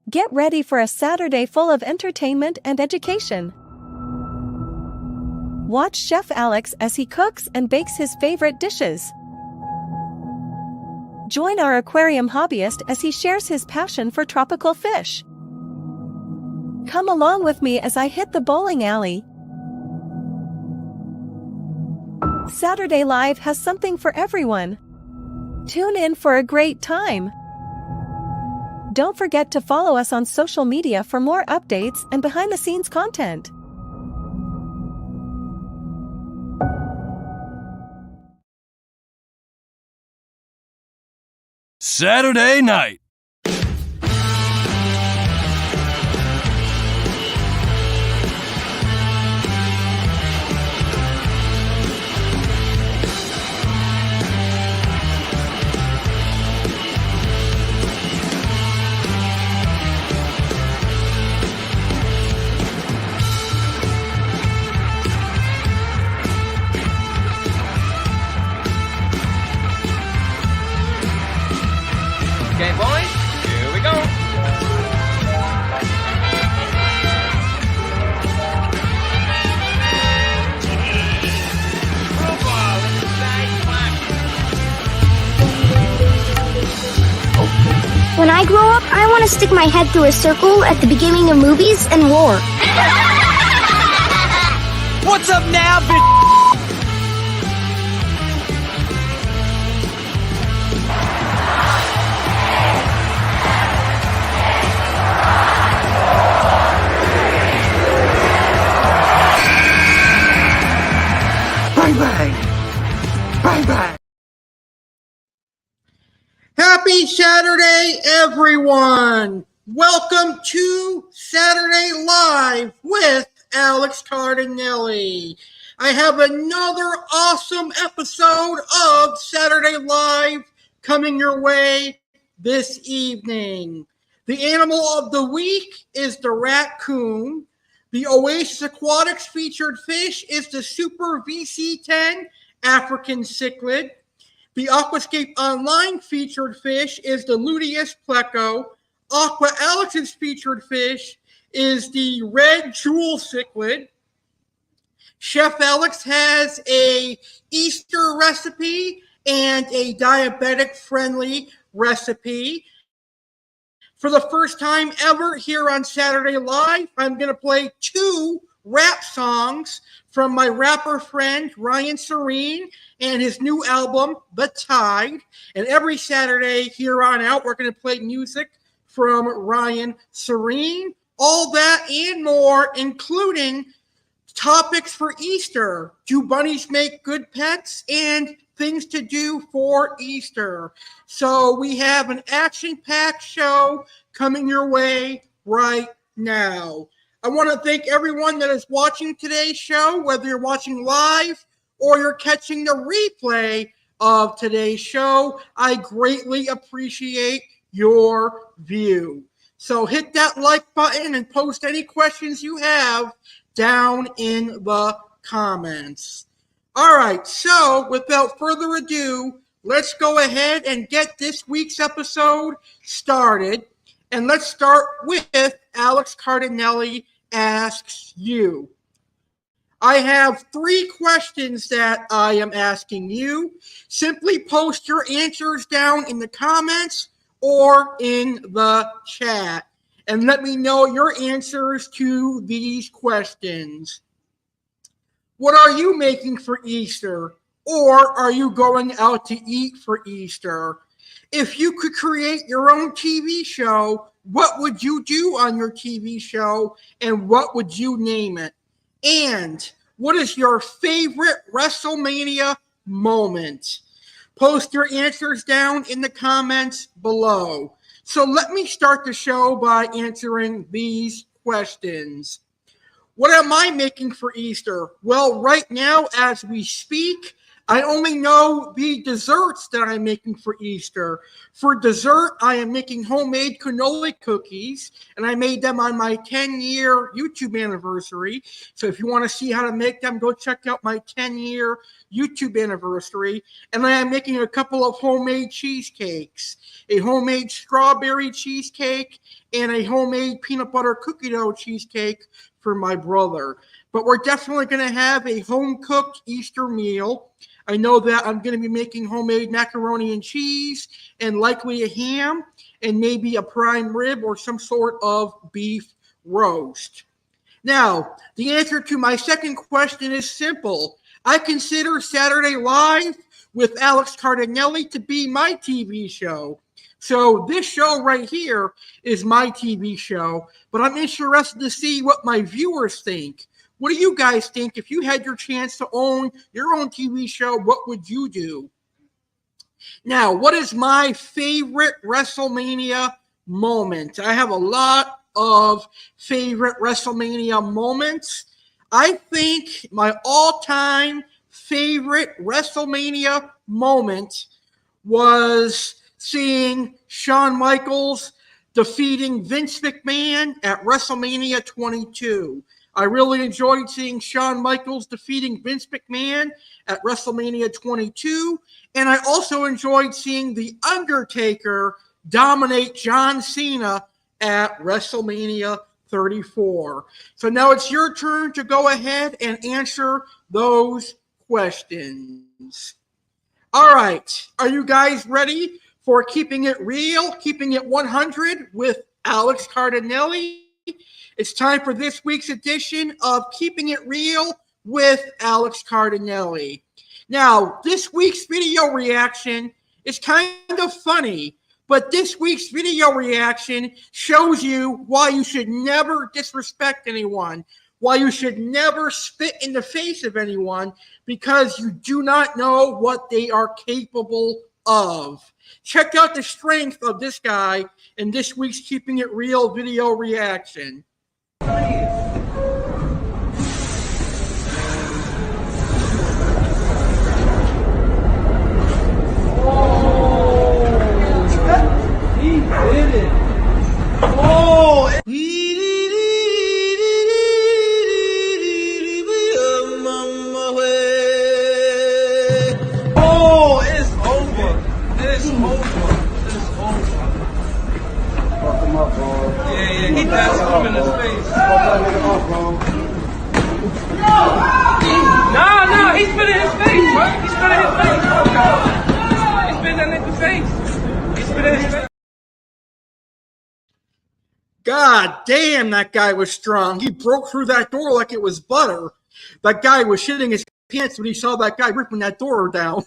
Get ready for a Saturday full of entertainment and education. Watch Chef Alex as he cooks and bakes his favorite dishes. Join our aquarium hobbyist as he shares his passion for tropical fish. Come along with me as I hit the bowling alley. Saturday Live has something for everyone. Tune in for a great time. Don't forget to follow us on social media for more updates and behind-the-scenes content. Saturday night. Okay, boys, here we go. When I grow up, I want to stick my head through a circle at the beginning of movies and roar. What's up now, bitch? Bang, bang. Bang, bang. Happy Saturday, everyone. Welcome to Saturday Live with Alex Cardinale. I have another awesome episode of Saturday Live coming your way this evening. The animal of the week is the raccoon. The Oasis Aquatics featured fish is the Super VC-10 African Cichlid. The Aquascapeonline featured fish is the Luteus Pleco. Aqua Alex's featured fish is the Red Jewel Cichlid. Chef Alex has a Easter recipe and a diabetic friendly recipe. For the first time ever here on Saturday Live, I'm going to play 2 rap songs from my rapper friend Ryan Serene and his new album, The Tide. And every Saturday here on out, we're going to play music from Ryan Serene. All that and more, including topics for Easter. Do bunnies make good pets? And things to do for Easter. So we have an action-packed show coming your way right now. I want to thank everyone that is watching today's show, whether you're watching live or you're catching the replay of today's show. I greatly appreciate your view. So hit that like button and post any questions you have down in the comments. All right, so without further ado, let's go ahead and get this week's episode started. And let's start with Alex Cardinale Asks You. I have 3 questions that I am asking you. Simply post your answers down in the comments or in the chat. And let me know your answers to these questions. What are you making for Easter? Or are you going out to eat for Easter? If you could create your own TV show, what would you do on your TV show, and what would you name it? And what is your favorite WrestleMania moment? Post your answers down in the comments below. So let me start the show by answering these questions. What am I making for Easter? Well, right now, as we speak, I only know the desserts that I'm making for Easter. For dessert, I am making homemade cannoli cookies, and I made them on my 10-year YouTube anniversary. So if you want to see how to make them, go check out my 10-year YouTube anniversary. And I am making a couple of homemade cheesecakes, a homemade strawberry cheesecake and a homemade peanut butter cookie dough cheesecake for my brother. But we're definitely going to have a home-cooked Easter meal. I know that I'm going to be making homemade macaroni and cheese and likely a ham and maybe a prime rib or some sort of beef roast. Now, the answer to my second question is simple. I consider Saturday Live with Alex Cardinale to be my TV show. So this show right here is my TV show, but I'm interested to see what my viewers think. What do you guys think? If you had your chance to own your own TV show, what would you do? Now, what is my favorite WrestleMania moment? I have a lot of favorite WrestleMania moments. I think my all-time favorite WrestleMania moment was seeing Shawn Michaels defeating Vince McMahon at WrestleMania 22. I really enjoyed seeing Shawn Michaels defeating Vince McMahon at WrestleMania 22, and I also enjoyed seeing The Undertaker dominate John Cena at WrestleMania 34. So now it's your turn to go ahead and answer those questions. All right, are you guys ready for Keeping It Real, Keeping It 100 with Alex Cardinale? It's time for this week's edition of Keeping It Real with Alex Cardinale. Now, this week's video reaction is kind of funny, but this week's video reaction shows you why you should never disrespect anyone, why you should never spit in the face of anyone, because you do not know what they are capable of. Check out the strength of this guy in this week's Keeping It Real video reaction. No, he's spitting his face, bro. He's spitting his face. He's spitting that nigga's face. He's spitting his face. God damn, that guy was strong. He broke through that door like it was butter. That guy was shitting his pants when he saw that guy ripping that door down.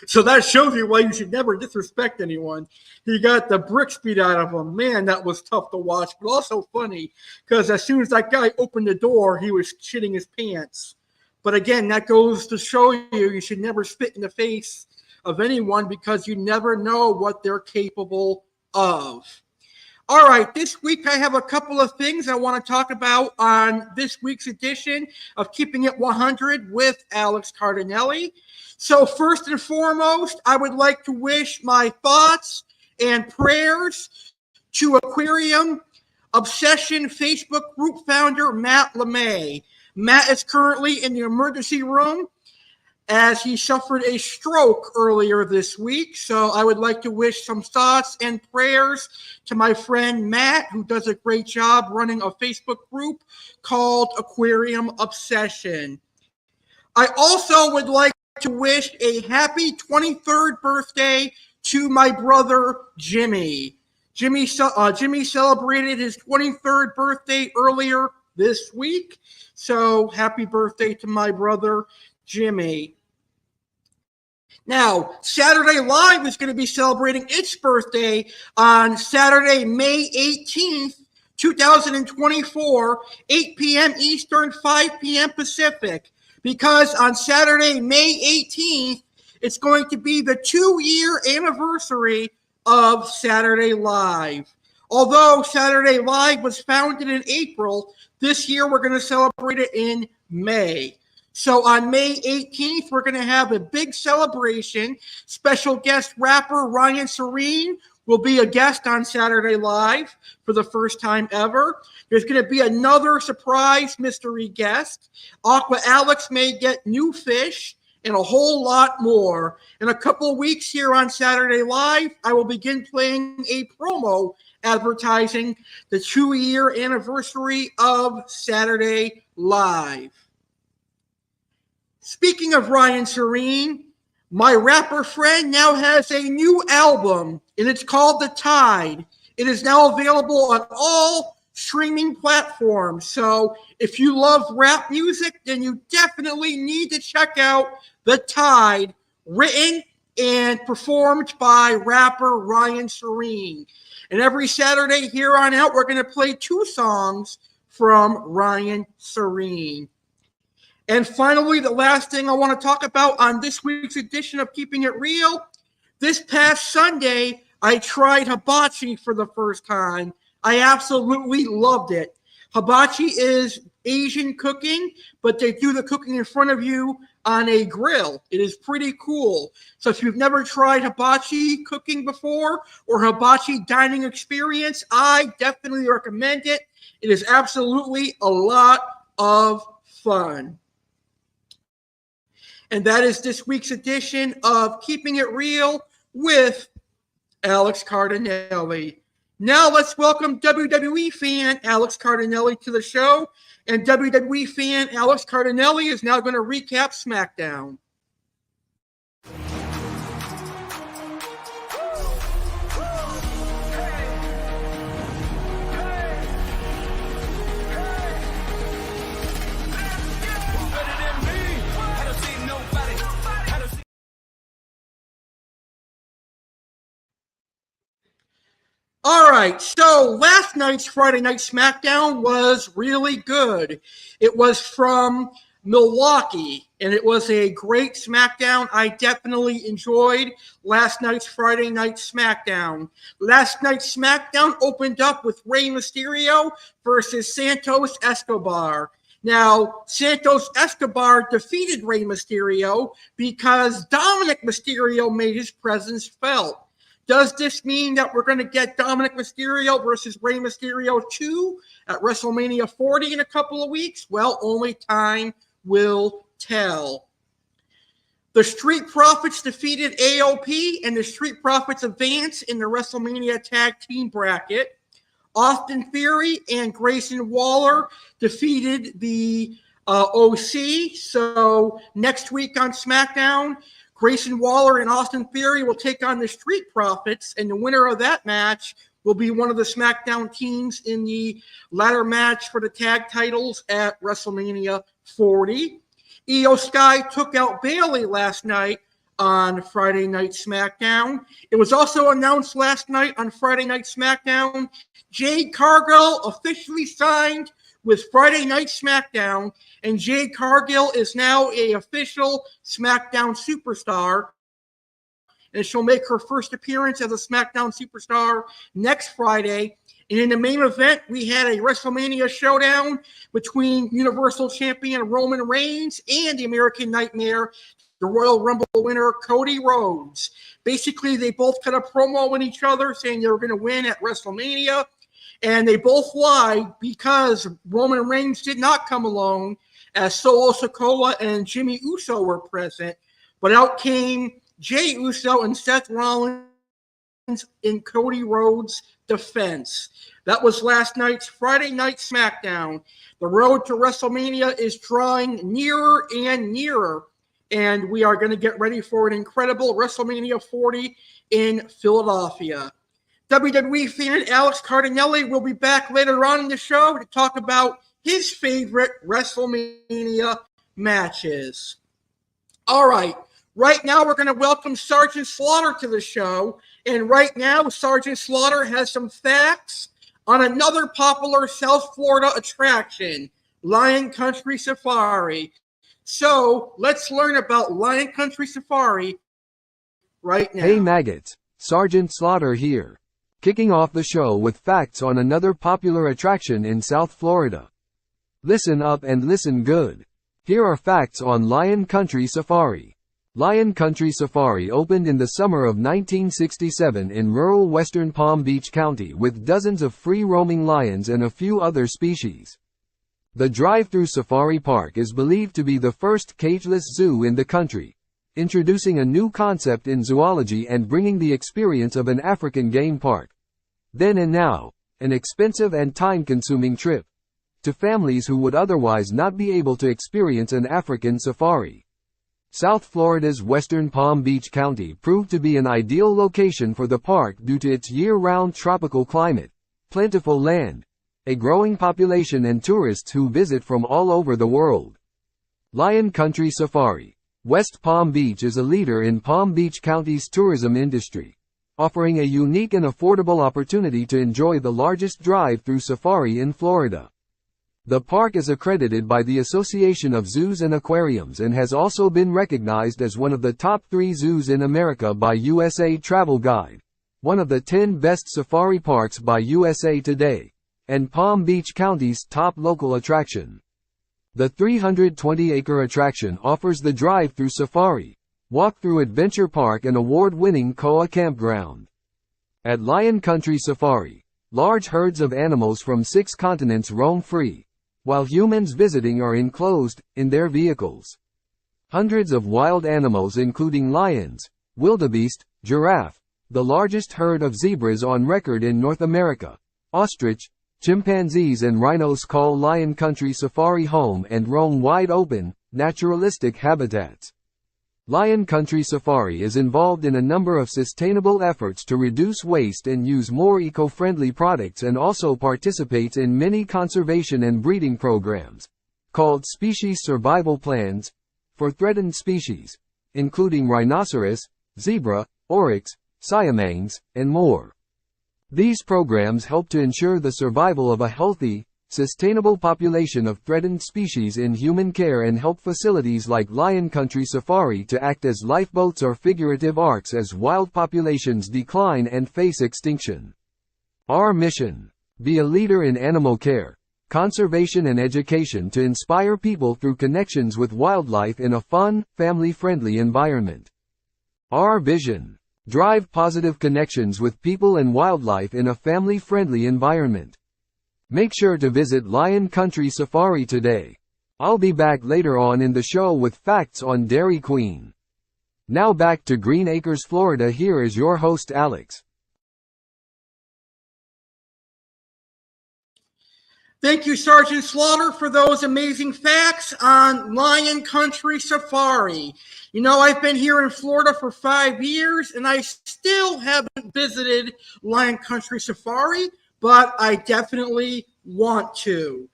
So that shows you why you should never disrespect anyone. He got the bricks beat out of him. Man, that was tough to watch, but also funny because as soon as that guy opened the door, he was shitting his pants. But again, that goes to show you should never spit in the face of anyone because you never know what they're capable of. All right, this week I have a couple of things I want to talk about on this week's edition of Keeping It 100 with Alex Cardinale. So first and foremost, I would like to wish my thoughts and prayers to Aquarium Obsession Facebook group founder Matt LeMay. Matt is currently in the emergency room as he suffered a stroke earlier this week. So I would like to wish some thoughts and prayers to my friend Matt, who does a great job running a Facebook group called Aquarium Obsession. I also would like to wish a happy 23rd birthday to my brother Jimmy. Jimmy celebrated his 23rd birthday earlier this week. So happy birthday to my brother Jimmy. Now, Saturday Live is going to be celebrating its birthday on Saturday, May 18th, 2024, 8 p.m. Eastern, 5 p.m. Pacific, because on Saturday, May 18th, it's going to be the 2-year anniversary of Saturday Live. Although Saturday Live was founded in April, this year we're going to celebrate it in May. So on May 18th, we're going to have a big celebration. Special guest rapper Ryan Serene will be a guest on Saturday Live for the first time ever. There's going to be another surprise mystery guest. Aqua Alex may get new fish and a whole lot more. In a couple of weeks here on Saturday Live, I will begin playing a promo advertising the 2-year anniversary of Saturday Live. Speaking of Ryan Serene, my rapper friend now has a new album, and it's called The Tide. It is now available on all streaming platforms. So if you love rap music, then you definitely need to check out The Tide, written and performed by rapper Ryan Serene. And every Saturday here on out, we're going to play 2 songs from Ryan Serene. And finally, the last thing I want to talk about on this week's edition of Keeping It Real, this past Sunday, I tried hibachi for the first time. I absolutely loved it. Hibachi is Asian cooking, but they do the cooking in front of you on a grill. It is pretty cool. So if you've never tried hibachi cooking before or hibachi dining experience, I definitely recommend it. It is absolutely a lot of fun. And that is this week's edition of Keeping It Real with Alex Cardinale. Now let's welcome WWE fan Alex Cardinale to the show. And WWE fan Alex Cardinale is now going to recap SmackDown. All right, so last night's Friday Night SmackDown was really good. It was from Milwaukee, and it was a great SmackDown. I definitely enjoyed last night's Friday Night SmackDown. Last night's SmackDown opened up with Rey Mysterio versus Santos Escobar. Now, Santos Escobar defeated Rey Mysterio because Dominic Mysterio made his presence felt. Does this mean that we're going to get Dominic Mysterio versus Rey Mysterio 2 at WrestleMania 40 in a couple of weeks? Well, only time will tell. The Street Profits defeated AOP, and the Street Profits advance in the WrestleMania Tag Team bracket. Austin Theory and Grayson Waller defeated the OC. So next week on SmackDown, Grayson Waller and Austin Theory will take on the Street Profits, and the winner of that match will be one of the SmackDown teams in the ladder match for the tag titles at WrestleMania 40. Io Sky took out Bayley last night on Friday Night SmackDown. It was also announced last night on Friday Night SmackDown, Jade Cargill officially signed with Friday Night SmackDown, and Jade Cargill is now an official SmackDown superstar, and she'll make her first appearance as a SmackDown superstar next Friday. And in the main event, we had a WrestleMania showdown between Universal Champion Roman Reigns and the American Nightmare, the Royal Rumble winner, Cody Rhodes. Basically, they both cut a promo with each other saying they were going to win at WrestleMania. And they both lied because Roman Reigns did not come alone, as Solo Sikoa and Jimmy Uso were present. But out came Jey Uso and Seth Rollins in Cody Rhodes' defense. That was last night's Friday Night SmackDown. The road to WrestleMania is drawing nearer and nearer, and we are going to get ready for an incredible WrestleMania 40 in Philadelphia. WWE fan Alex Cardinale will be back later on in the show to talk about his favorite WrestleMania matches. All right, Right now, we're going to welcome Sergeant Slaughter to the show. And right now, Sergeant Slaughter has some facts on another popular South Florida attraction, Lion Country Safari. So let's learn about Lion Country Safari right now. Hey maggots, Sergeant Slaughter here. Kicking off the show with facts on another popular attraction in South Florida. Listen up and listen good. Here are facts on Lion Country Safari. Lion Country Safari opened in the summer of 1967 in rural western Palm Beach County with dozens of free-roaming lions and a few other species. The drive-through safari park is believed to be the first cageless zoo in the country, introducing a new concept in zoology and bringing the experience of an African game park. Then and now, an expensive and time-consuming trip to families who would otherwise not be able to experience an African safari. South Florida's western Palm Beach County proved to be an ideal location for the park due to its year-round tropical climate, plentiful land, a growing population and tourists who visit from all over the world. Lion Country Safari. West Palm Beach is a leader in Palm Beach County's tourism industry, offering a unique and affordable opportunity to enjoy the largest drive-through safari in Florida. The park is accredited by the Association of Zoos and Aquariums and has also been recognized as one of the top 3 zoos in America by USA Travel Guide, one of the 10 best safari parks by USA Today, and Palm Beach County's top local attraction. The 320-acre attraction offers the drive-through safari, walk-through adventure park and award-winning Koa campground. At Lion Country Safari, large herds of animals from 6 continents roam free, while humans visiting are enclosed in their vehicles. Hundreds of wild animals including lions, wildebeest, giraffe, the largest herd of zebras on record in North America, ostrich, chimpanzees and rhinos call Lion Country Safari home and roam wide open, naturalistic habitats. Lion Country Safari is involved in a number of sustainable efforts to reduce waste and use more eco-friendly products and also participates in many conservation and breeding programs, called species survival plans, for threatened species, including rhinoceros, zebra, oryx, siamangs, and more. These programs help to ensure the survival of a healthy, sustainable population of threatened species in human care and help facilities like Lion Country Safari to act as lifeboats or figurative arks as wild populations decline and face extinction. Our mission: be a leader in animal care, conservation and education to inspire people through connections with wildlife in a fun, family-friendly environment. Our vision: drive positive connections with people and wildlife in a family-friendly environment. Make sure to visit Lion Country Safari today. I'll be back later on in the show with facts on Dairy Queen. Now back to Green Acres, Florida. Here is your host Alex. Thank you, Sergeant Slaughter, for those amazing facts on Lion Country Safari. You know, I've been here in Florida for 5 years, and I still haven't visited Lion Country Safari, but I definitely want to.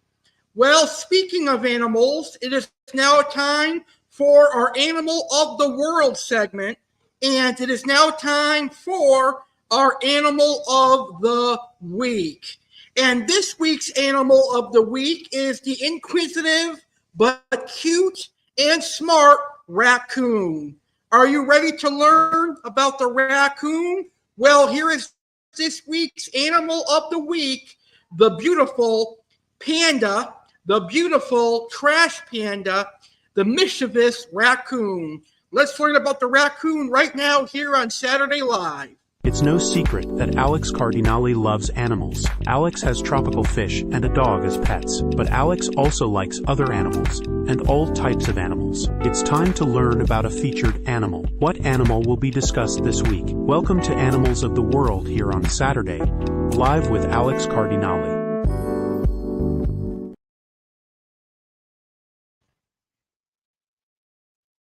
Well, speaking of animals, it is now time for our Animal of the World segment, and it is now time for our Animal of the Week. And this week's Animal of the Week is the inquisitive but cute and smart raccoon. Are you ready to learn about the raccoon? Well, here is this week's Animal of the Week, the beautiful panda, the beautiful trash panda, the mischievous raccoon. Let's learn about the raccoon right now here on Saturday Live. It's no secret that Alex Cardinale loves animals. Alex has tropical fish and a dog as pets, but Alex also likes other animals, and all types of animals. It's time to learn about a featured animal. What animal will be discussed this week? Welcome to Animals of the World here on Saturday, live with Alex Cardinale.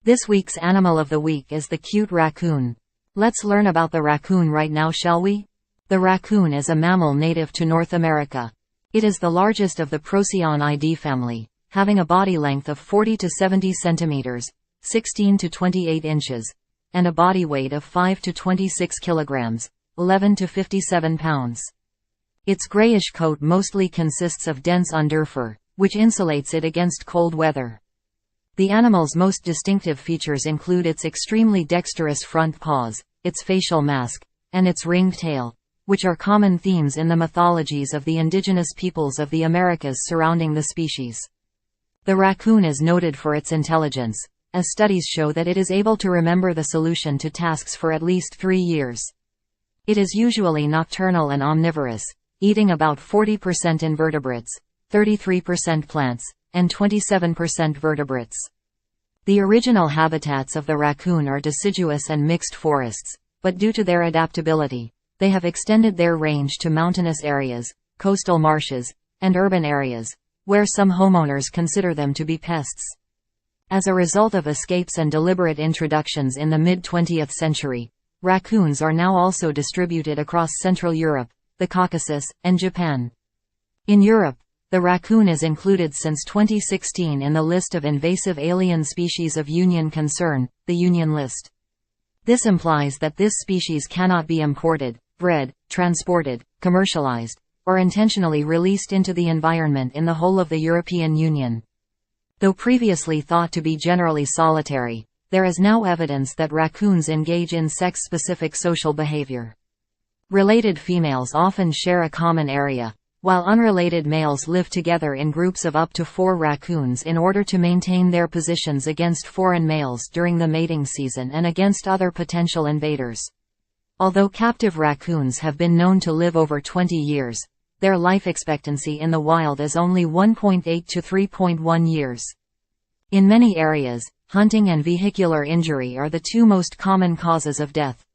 This week's Animal of the Week is the cute raccoon. Let's learn about the raccoon right now, shall we? The raccoon is a mammal native to North America. It is the largest of the Procyon family, having a body length of 40 to 70 centimeters, 16 to 28 inches, and a body weight of 5 to 26 kilograms, 11 to 57 pounds. Its grayish coat mostly consists of dense underfur, which insulates it against cold weather. The animal's most distinctive features include its extremely dexterous front paws, its facial mask, and its ringed tail, which are common themes in the mythologies of the indigenous peoples of the Americas surrounding the species. The raccoon is noted for its intelligence, as studies show that it is able to remember the solution to tasks for at least 3 years. It is usually nocturnal and omnivorous, eating about 40% invertebrates, 33% plants, and 27% vertebrates. The original habitats of the raccoon are deciduous and mixed forests, but due to their adaptability, they have extended their range to mountainous areas, coastal marshes, and urban areas, where some homeowners consider them to be pests. As a result of escapes and deliberate introductions in the mid-20th century, raccoons are now also distributed across Central Europe, the Caucasus, and Japan. In Europe, the raccoon is included since 2016 in the list of invasive alien species of Union concern, the Union list. This implies that this species cannot be imported, bred, transported, commercialized, or intentionally released into the environment in the whole of the European Union. Though previously thought to be generally solitary, there is now evidence that raccoons engage in sex-specific social behavior. Related females often share a common area, while unrelated males live together in groups of up to 4 raccoons in order to maintain their positions against foreign males during the mating season and against other potential invaders. Although captive raccoons have been known to live over 20 years, their life expectancy in the wild is only 1.8 to 3.1 years. In many areas, hunting and vehicular injury are the 2 most common causes of death.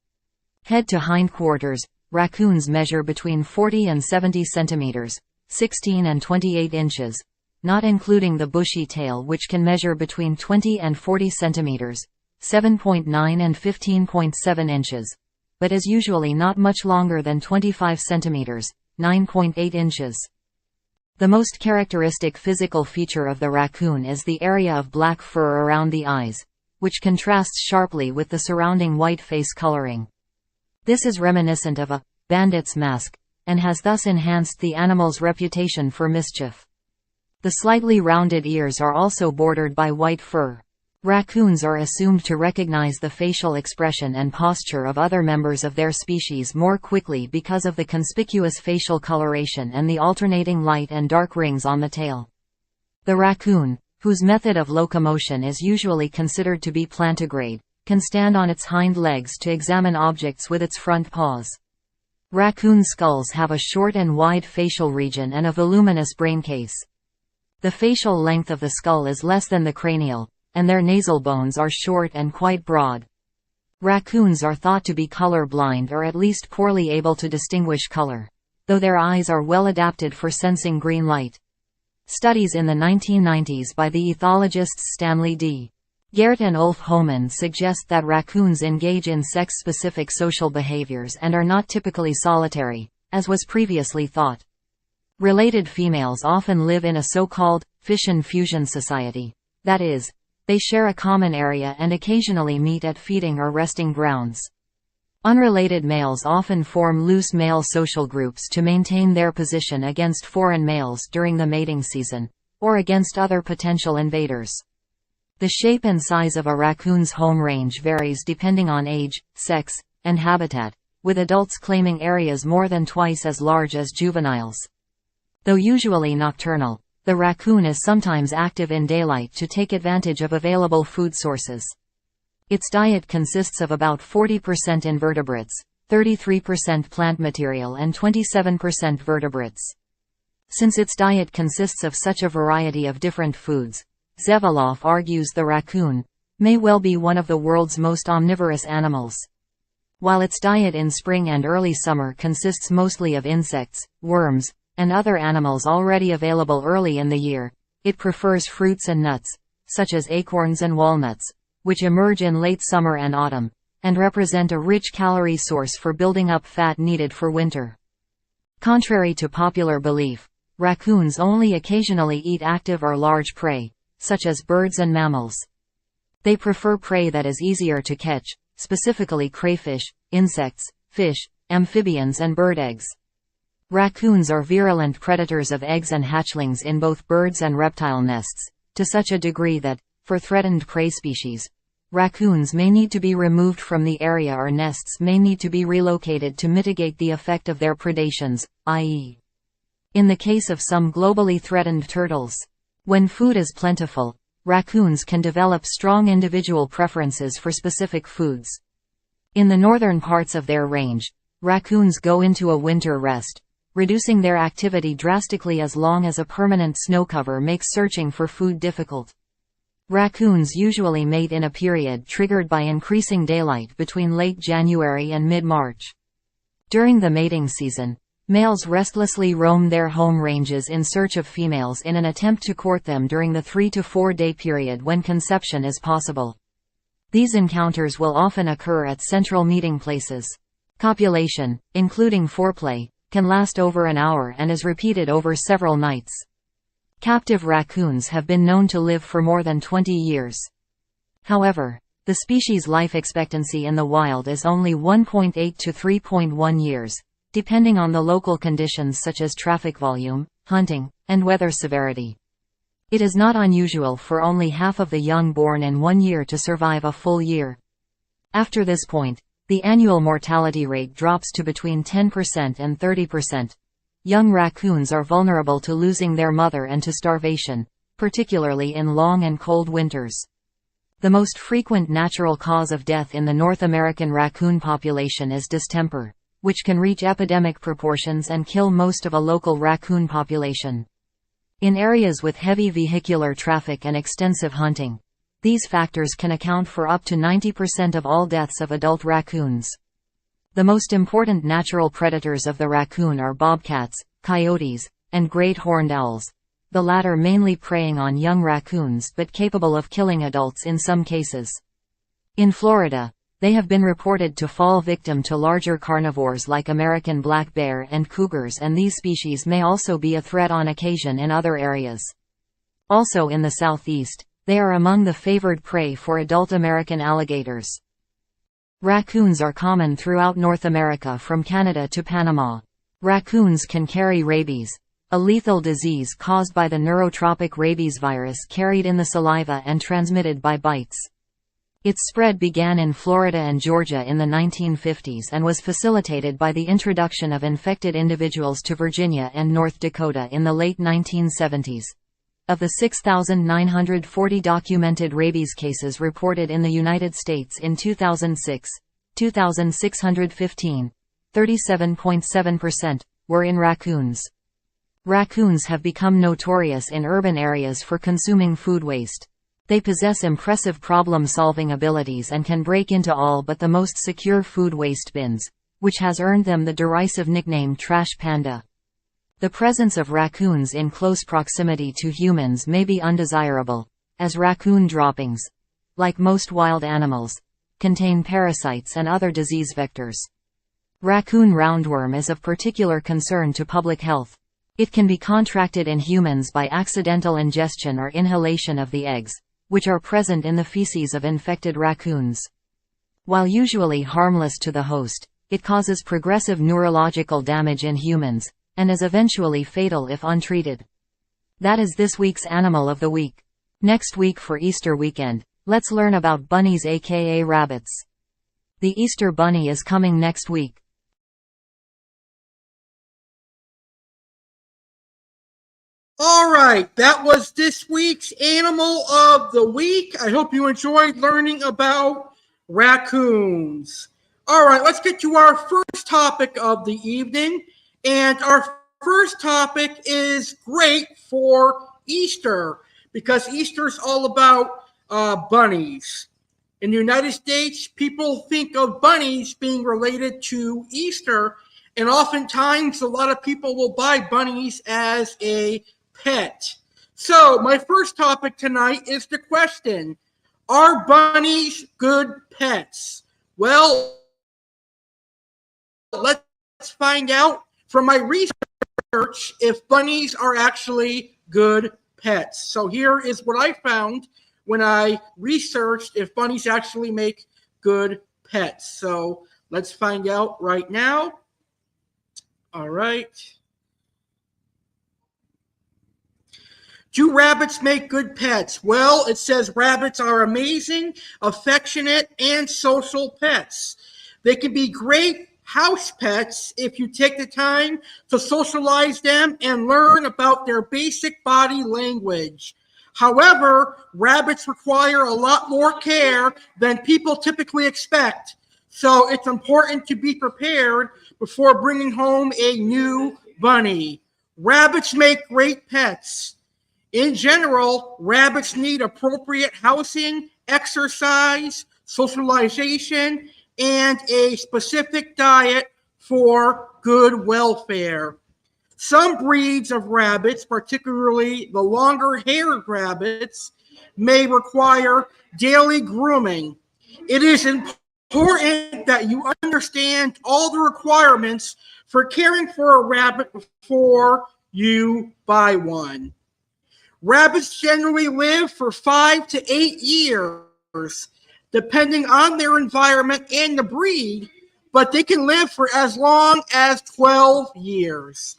Head to hindquarters, raccoons measure between 40 and 70 centimeters, 16 and 28 inches, not including the bushy tail, which can measure between 20 and 40 centimeters, 7.9 and 15.7 inches, but is usually not much longer than 25 centimeters, 9.8 inches. The most characteristic physical feature of the raccoon is the area of black fur around the eyes, which contrasts sharply with the surrounding white face coloring. This is reminiscent of a bandit's mask, and has thus enhanced the animal's reputation for mischief. The slightly rounded ears are also bordered by white fur. Raccoons are assumed to recognize the facial expression and posture of other members of their species more quickly because of the conspicuous facial coloration and the alternating light and dark rings on the tail. The raccoon, whose method of locomotion is usually considered to be plantigrade, can stand on its hind legs to examine objects with its front paws. Raccoon skulls have a short and wide facial region and a voluminous brain case. The facial length of the skull is less than the cranial, and their nasal bones are short and quite broad. Raccoons are thought to be color blind or at least poorly able to distinguish color, though their eyes are well adapted for sensing green light. Studies in the 1990s by the ethologists Stanley D. Geert and Ulf Homan suggest that raccoons engage in sex-specific social behaviors and are not typically solitary, as was previously thought. Related females often live in a so-called fission fusion society, that is, they share a common area and occasionally meet at feeding or resting grounds. Unrelated males often form loose male social groups to maintain their position against foreign males during the mating season, or against other potential invaders. The shape and size of a raccoon's home range varies depending on age, sex, and habitat, with adults claiming areas more than twice as large as juveniles. Though usually nocturnal, the raccoon is sometimes active in daylight to take advantage of available food sources. Its diet consists of about 40% invertebrates, 33% plant material and 27% vertebrates. Since its diet consists of such a variety of different foods, Zevalov argues the raccoon may well be one of the world's most omnivorous animals. While its diet in spring and early summer consists mostly of insects, worms, and other animals already available early in the year, it prefers fruits and nuts, such as acorns and walnuts, which emerge in late summer and autumn, and represent a rich calorie source for building up fat needed for winter. Contrary to popular belief, raccoons only occasionally eat active or large prey, such as birds and mammals. They prefer prey that is easier to catch, specifically crayfish, insects, fish, amphibians and bird eggs. Raccoons are virulent predators of eggs and hatchlings in both birds and reptile nests, to such a degree that, for threatened prey species, raccoons may need to be removed from the area or nests may need to be relocated to mitigate the effect of their predations, i.e. in the case of some globally threatened turtles. When food is plentiful, raccoons can develop strong individual preferences for specific foods. In the northern parts of their range, raccoons go into a winter rest, reducing their activity drastically as long as a permanent snow cover makes searching for food difficult. Raccoons usually mate in a period triggered by increasing daylight between late January and mid-March. During the mating season, males restlessly roam their home ranges in search of females in an attempt to court them during the 3 to 4 day period when conception is possible. These encounters will often occur at central meeting places. Copulation, including foreplay, can last over an hour and is repeated over several nights. Captive raccoons have been known to live for more than 20 years. However, the species' life expectancy in the wild is only 1.8 to 3.1 years, depending on the local conditions such as traffic volume, hunting, and weather severity. It is not unusual for only half of the young born in 1 year to survive a full year. After this point, the annual mortality rate drops to between 10% and 30%. Young raccoons are vulnerable to losing their mother and to starvation, particularly in long and cold winters. The most frequent natural cause of death in the North American raccoon population is distemper, which can reach epidemic proportions and kill most of a local raccoon population. In areas with heavy vehicular traffic and extensive hunting, these factors can account for up to 90% of all deaths of adult raccoons. The most important natural predators of the raccoon are bobcats, coyotes, and great horned owls, the latter mainly preying on young raccoons but capable of killing adults in some cases. In Florida, they have been reported to fall victim to larger carnivores like American black bear and cougars, and these species may also be a threat on occasion in other areas. Also in the southeast, they are among the favored prey for adult American alligators. Raccoons are common throughout North America from Canada to Panama. Raccoons can carry rabies, a lethal disease caused by the neurotropic rabies virus carried in the saliva and transmitted by bites. Its spread began in Florida and Georgia in the 1950s and was facilitated by the introduction of infected individuals to Virginia and North Dakota in the late 1970s. Of the 6,940 documented rabies cases reported in the United States in 2006, 2,615, 37.7%, were in raccoons. Raccoons have become notorious in urban areas for consuming food waste. They possess impressive problem-solving abilities and can break into all but the most secure food waste bins, which has earned them the derisive nickname Trash Panda. The presence of raccoons in close proximity to humans may be undesirable, as raccoon droppings, like most wild animals, contain parasites and other disease vectors. Raccoon roundworm is of particular concern to public health. It can be contracted in humans by accidental ingestion or inhalation of the eggs, which are present in the feces of infected raccoons. While usually harmless to the host, it causes progressive neurological damage in humans, and is eventually fatal if untreated. That is this week's Animal of the Week. Next week for Easter weekend, let's learn about bunnies, aka rabbits. The Easter bunny is coming next week. All right, that was this week's Animal of the Week. I hope you enjoyed learning about raccoons. All right, let's get to our first topic of the evening. And our first topic is great for Easter, because Easter is all about bunnies. In the United States, people think of bunnies being related to Easter, and oftentimes a lot of people will buy bunnies as a pet. So my first topic tonight is the question, are bunnies good pets? Well, let's find out from my research if bunnies are actually good pets. So here is what I found when I researched if bunnies actually make good pets. So let's find out right now. All right. Do rabbits make good pets? Well, it says rabbits are amazing, affectionate, and social pets. They can be great house pets if you take the time to socialize them and learn about their basic body language. However, rabbits require a lot more care than people typically expect, so it's important to be prepared before bringing home a new bunny. Rabbits make great pets. In general, rabbits need appropriate housing, exercise, socialization, and a specific diet for good welfare. Some breeds of rabbits, particularly the longer-haired rabbits, may require daily grooming. It is important that you understand all the requirements for caring for a rabbit before you buy one. Rabbits generally live for 5 to 8 years, depending on their environment and the breed, but they can live for as long as 12 years.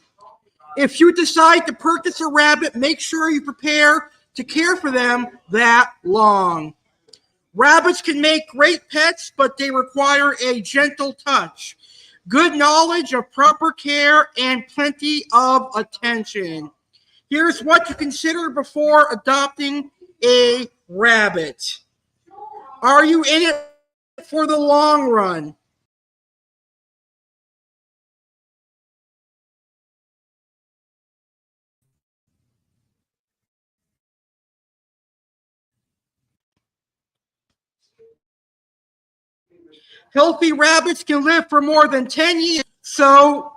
If you decide to purchase a rabbit, make sure you prepare to care for them that long. Rabbits can make great pets, but they require a gentle touch, good knowledge of proper care, and plenty of attention. Here's what to consider before adopting a rabbit. Are you in it for the long run? Healthy rabbits can live for more than 10 years, so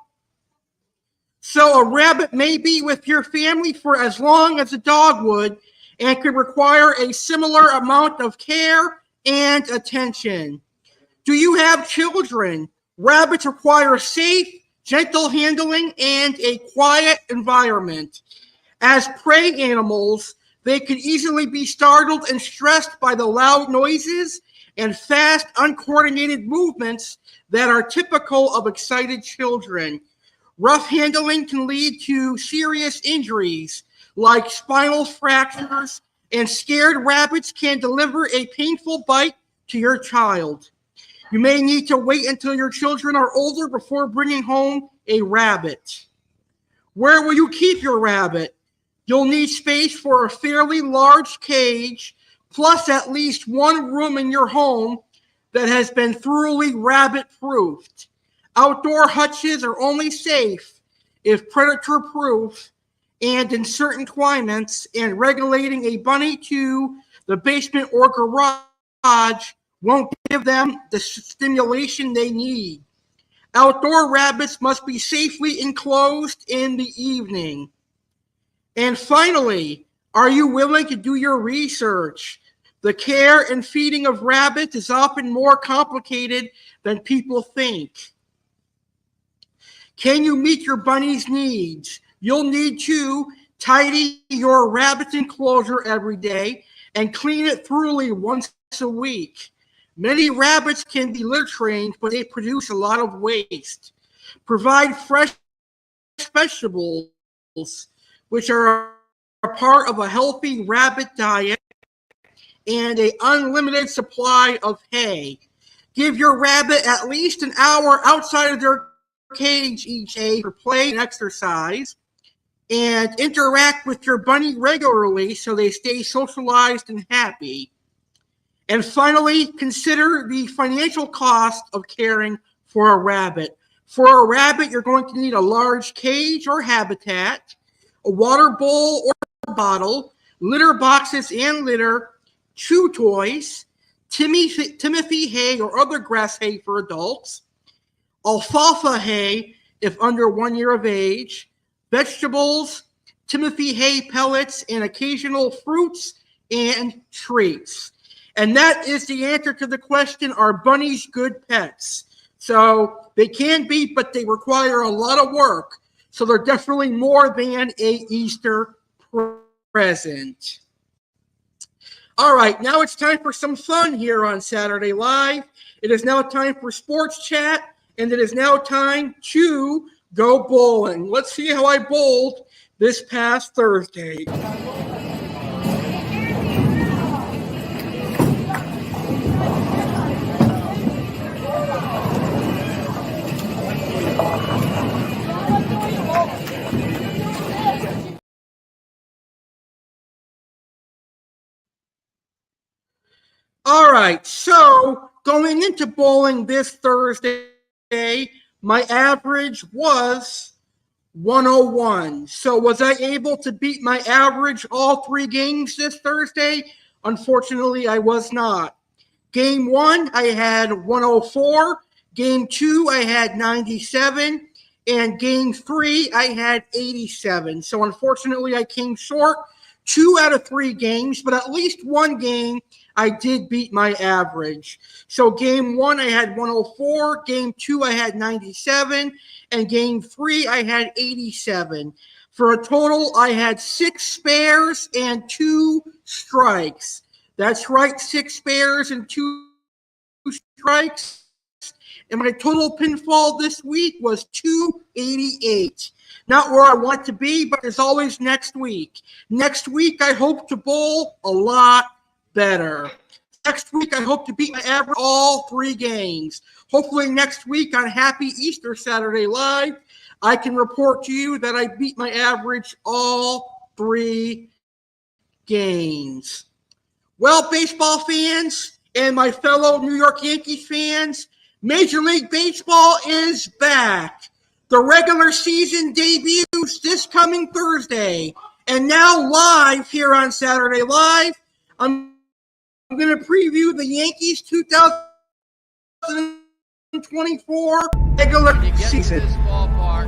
a rabbit may be with your family for as long as a dog would and could require a similar amount of care and attention. Do you have children? Rabbits require safe, gentle handling and a quiet environment. As prey animals, they can easily be startled and stressed by the loud noises and fast, uncoordinated movements that are typical of excited children. Rough handling can lead to serious injuries like spinal fractures, and scared rabbits can deliver a painful bite to your child. You may need to wait until your children are older before bringing home a rabbit. Where will you keep your rabbit? You'll need space for a fairly large cage, plus at least one room in your home that has been thoroughly rabbit-proofed. Outdoor hutches are only safe if predator-proof and in certain climates, and regulating a bunny to the basement or garage won't give them the stimulation they need. Outdoor rabbits must be safely enclosed in the evening. And finally, are you willing to do your research? The care and feeding of rabbits is often more complicated than people think. Can you meet your bunny's needs? You'll need to tidy your rabbit's enclosure every day and clean it thoroughly once a week. Many rabbits can be litter trained, but they produce a lot of waste. Provide fresh vegetables, which are a part of a healthy rabbit diet, and an unlimited supply of hay. Give your rabbit at least an hour outside of their cage each day for play and exercise, and interact with your bunny regularly so they stay socialized and happy. And finally, consider the financial cost of caring for a rabbit. For a rabbit, you're going to need a large cage or habitat, a water bowl or bottle, litter boxes and litter, chew toys, Timothy hay or other grass hay for adults, alfalfa hay if under 1 year of age, vegetables, Timothy hay pellets, and occasional fruits and treats. And that is the answer to the question, are bunnies good pets? So they can be, but they require a lot of work. So they're definitely more than a Easter present. All right, now it's time for some fun here on Saturday Live. It is now time for sports chat, and it is now time to go bowling. Let's see how I bowled this past Thursday. All right, so going into bowling this Thursday, my average was 101. So was I able to beat my average all 3 games this Thursday? Unfortunately, I was not. Game 1, I had 104. Game 2, I had 97. And game 3, I had 87. So unfortunately, I came short 2 out of 3 games, but at least 1 game I did beat my average. So game 1, I had 104. Game 2, I had 97. And game 3, I had 87. For a total, I had 6 spares and 2 strikes. That's right, 6 spares and 2 strikes. And my total pinfall this week was 288. Not where I want to be, but there's always next week. Next week, I hope to bowl a lot better. Next week, I hope to beat my average all 3 games. Hopefully next week on Happy Easter Saturday Live, I can report to you that I beat my average all 3 games. Well, baseball fans and my fellow New York Yankees fans, Major League Baseball is back. The regular season debuts this coming Thursday. And now live here on Saturday Live, I'm going to preview the Yankees 2024 regular season. In this ballpark,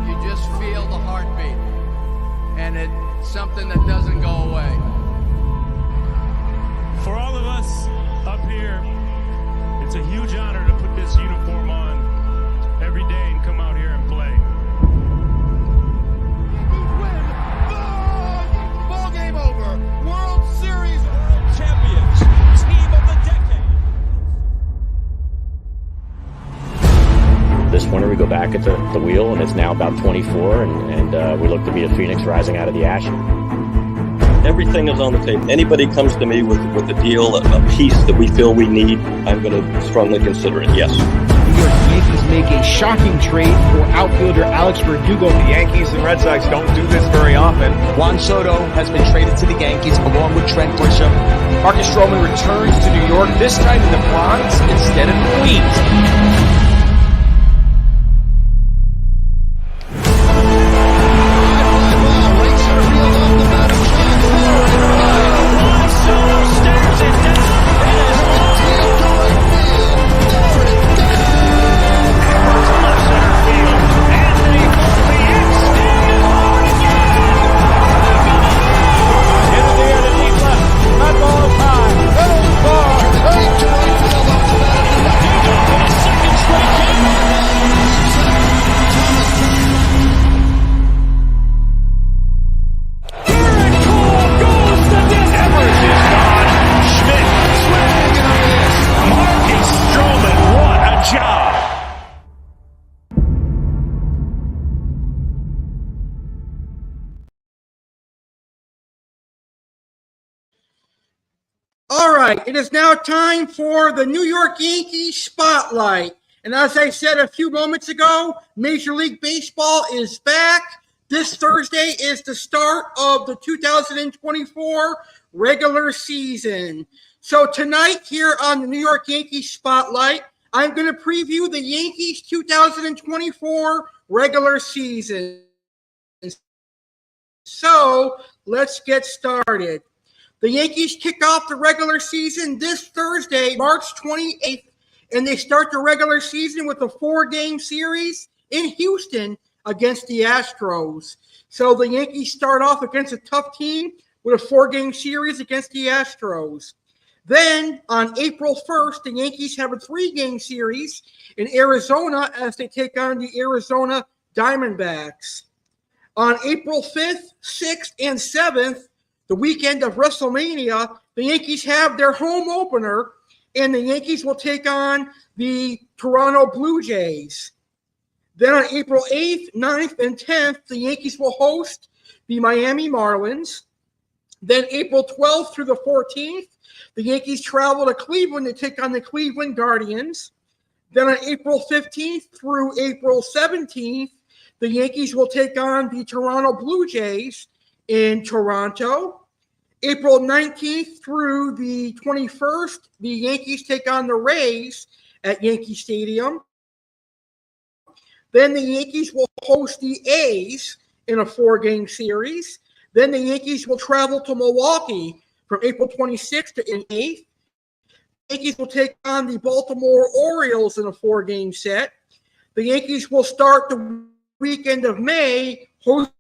you just feel the heartbeat. And it's something that doesn't go away. For all of us up here, it's a huge honor to put this uniform on every day and come out here and play. Win! Ball game over. World Series champions. Team of the decade. This winter we go back at the wheel, and it's now about 24, and we look to be a phoenix rising out of the ash. Everything is on the table. Anybody comes to me with a deal, a piece that we feel we need, I'm going to strongly consider it, yes. New York Yankees make a shocking trade for outfielder Alex Verdugo. The Yankees and Red Sox don't do this very often. Juan Soto has been traded to the Yankees along with Trent Grisham. Marcus Stroman returns to New York, this time in the Bronx instead of Queens. It is now time for the New York Yankees Spotlight. And as I said a few moments ago, Major League Baseball is back. This Thursday is the start of the 2024 regular season. So tonight here on the New York Yankees Spotlight, I'm going to preview the Yankees 2024 regular season. So let's get started. The Yankees kick off the regular season this Thursday, March 28th, and they start the regular season with a 4-game series in Houston against the Astros. So the Yankees start off against a tough team with a 4-game series against the Astros. Then on April 1st, the Yankees have a 3-game series in Arizona as they take on the Arizona Diamondbacks. On April 5th, 6th, and 7th, the weekend of WrestleMania, the Yankees have their home opener, and the Yankees will take on the Toronto Blue Jays. Then on April 8th, 9th, and 10th, the Yankees will host the Miami Marlins. Then April 12th through the 14th, the Yankees travel to Cleveland to take on the Cleveland Guardians. Then on April 15th through April 17th, the Yankees will take on the Toronto Blue Jays in Toronto. April 19th through the 21st, the Yankees take on the Rays at Yankee Stadium. Then the Yankees will host the A's in a 4-game series. Then the Yankees will travel to Milwaukee from April 26th to 8th. The Yankees will take on the Baltimore Orioles in a 4-game set. The Yankees will start the weekend of May hosting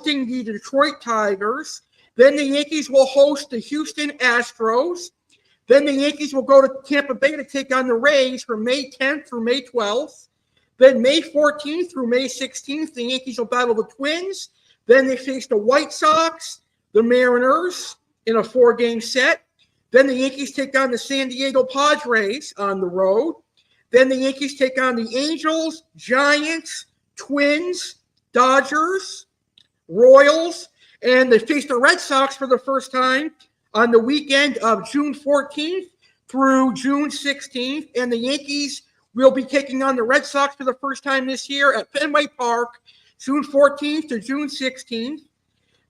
the Detroit Tigers. Then the Yankees will host the Houston Astros. Then the Yankees will go to Tampa Bay to take on the Rays from May 10th through May 12th. Then May 14th through May 16th, the Yankees will battle the Twins. Then they face the White Sox, the Mariners in a 4-game set. Then the Yankees take on the San Diego Padres on the road. Then the Yankees take on the Angels, Giants, Twins, Dodgers, Royals, and they face the Red Sox for the first time on the weekend of June 14th through June 16th. And the Yankees will be taking on the Red Sox for the first time this year at Fenway Park, June 14th to June 16th.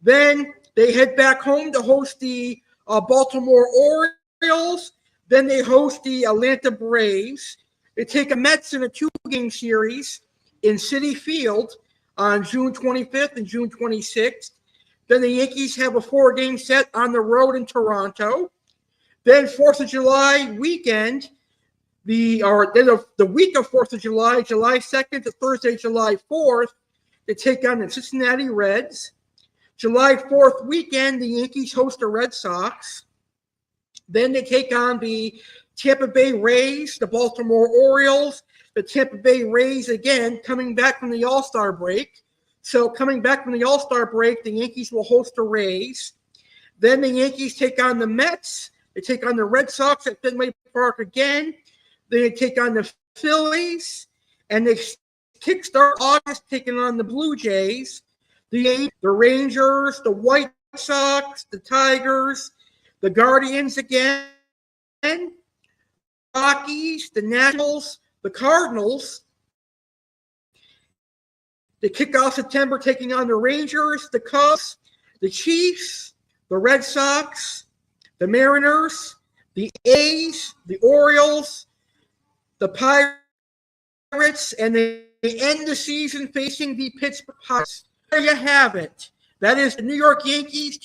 Then they head back home to host the Baltimore Orioles. Then they host the Atlanta Braves. They take a Mets in a 2-game series in Citi Field on June 25th and June 26th. Then the Yankees have a 4-game set on the road in Toronto. Then 4th of July weekend, the week of 4th of July, July 2nd to Thursday, July 4th, they take on the Cincinnati Reds. July 4th weekend, the Yankees host the Red Sox. Then they take on the Tampa Bay Rays, the Baltimore Orioles, the Tampa Bay Rays again, coming back from the All-Star break. So coming back from the All-Star break, the Yankees will host the Rays. Then the Yankees take on the Mets. They take on the Red Sox at Fenway Park again. Then they take on the Phillies. And they kickstart August taking on the Blue Jays, the Rangers, the White Sox, the Tigers, the Guardians again, Rockies, the Nationals, the Cardinals. They kick off September taking on the Rangers, the Cubs, the Chiefs, the Red Sox, the Mariners, the A's, the Orioles, the Pirates, and they end the season facing the Pittsburgh Pirates. There you have it. That is the New York Yankees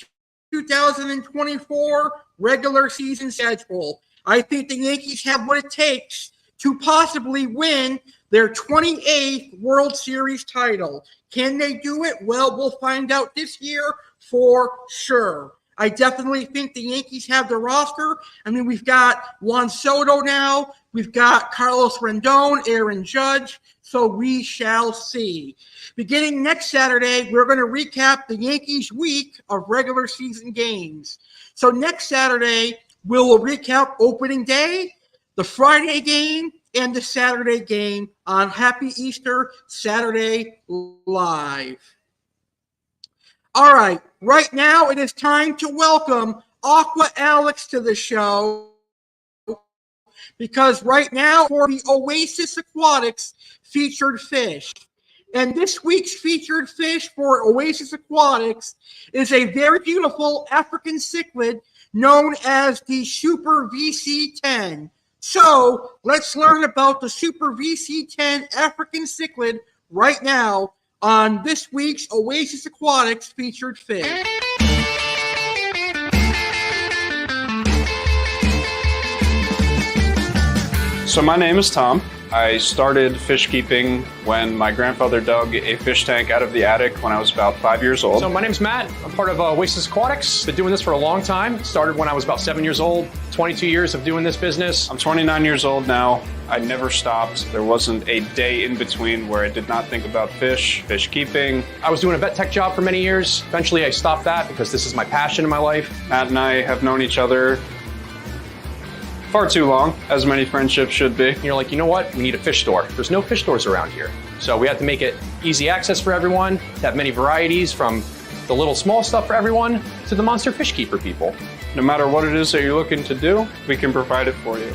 2024 regular season schedule. I think the Yankees have what it takes to possibly win their 28th World Series title. Can they do it? Well, we'll find out this year for sure. I definitely think the Yankees have the roster. I mean, we've got Juan Soto now. We've got Carlos Rendon, Aaron Judge. So we shall see. Beginning next Saturday, we're going to recap the Yankees' week of regular season games. So next Saturday, we'll recap opening day, the Friday game, and the Saturday game on Happy Easter Saturday Live. All right, right now it is time to welcome Aqua Alex to the show, because right now for the Oasis Aquatics featured fish. And this week's featured fish for Oasis Aquatics is a very beautiful African cichlid known as the Super VC-10. So let's learn about the Super VC-10 African cichlid right now on this week's Oasis Aquatics featured fish. So my name is Tom. I started fish keeping when my grandfather dug a fish tank out of the attic when I was about 5 years old. So my name's Matt. I'm part of Oasis Aquatics. Been doing this for a long time. Started when I was about 7 years old. 22 years of doing this business. I'm 29 years old now. I never stopped. There wasn't a day in between where I did not think about fish keeping. I was doing a vet tech job for many years. Eventually I stopped that because this is my passion in my life. Matt and I have known each other far too long, as many friendships should be. You're like, you know what? We need a fish store. There's no fish stores around here. So we had to make it easy access for everyone, to have many varieties from the little small stuff for everyone to the monster fish keeper people. No matter what it is that you're looking to do, we can provide it for you.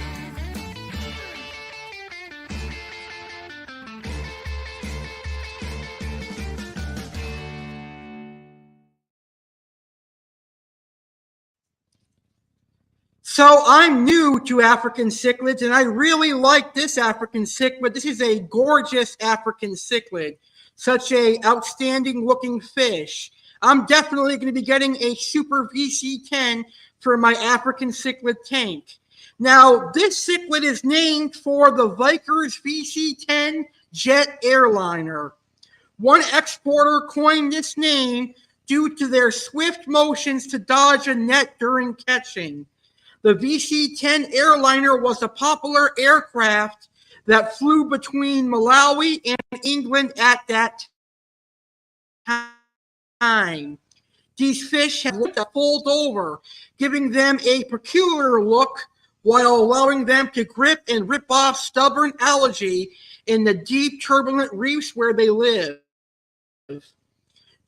So I'm new to African cichlids, and I really like this African cichlid. This is a gorgeous African cichlid, such a outstanding looking fish. I'm definitely going to be getting a Super VC-10 for my African cichlid tank. Now, this cichlid is named for the Vickers VC-10 jet airliner. One exporter coined this name due to their swift motions to dodge a net during catching. The VC-10 airliner was a popular aircraft that flew between Malawi and England at that time. These fish have looked to fold over, giving them a peculiar look while allowing them to grip and rip off stubborn algae in the deep, turbulent reefs where they live.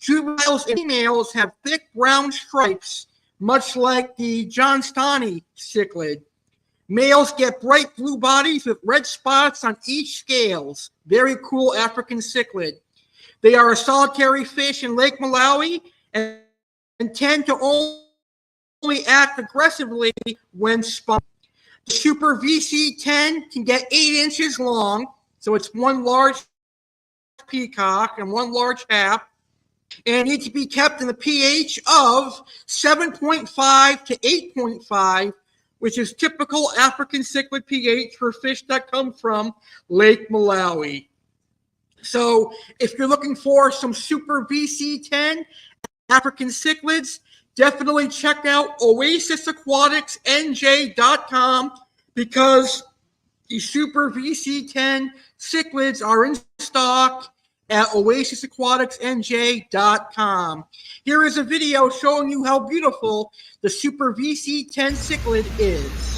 Juveniles and females have thick brown stripes, much like the Johnstoni cichlid. Males get bright blue bodies with red spots on each scales. Very cool African cichlid. They are a solitary fish in Lake Malawi and tend to only act aggressively when spotted. The Super VC-10 can get 8 inches long, so it's one large peacock and one large half, and need to be kept in the pH of 7.5 to 8.5, which is typical African cichlid pH for fish that come from Lake Malawi. So if you're looking for some Super VC-10 African cichlids, definitely check out Oasis Aquatics NJ.com, because the Super VC-10 cichlids are in stock at oasisaquaticsnj.com. Here is a video showing you how beautiful the Super VC-10 cichlid is.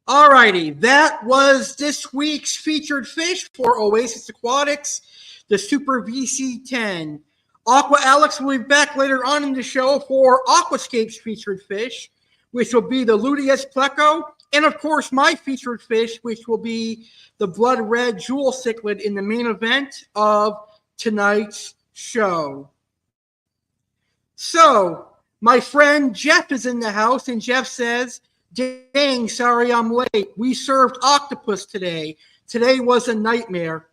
Alrighty, that was this week's featured fish for Oasis Aquatics, the Super VC-10. Aqua Alex will be back later on in the show for Aquascape's featured fish, which will be the Luteus Pleco, and of course my featured fish, which will be the blood red jewel cichlid in the main event of tonight's show. So, my friend Jeff is in the house, and Jeff says, "Dang, sorry I'm late. We served octopus today. Today was a nightmare.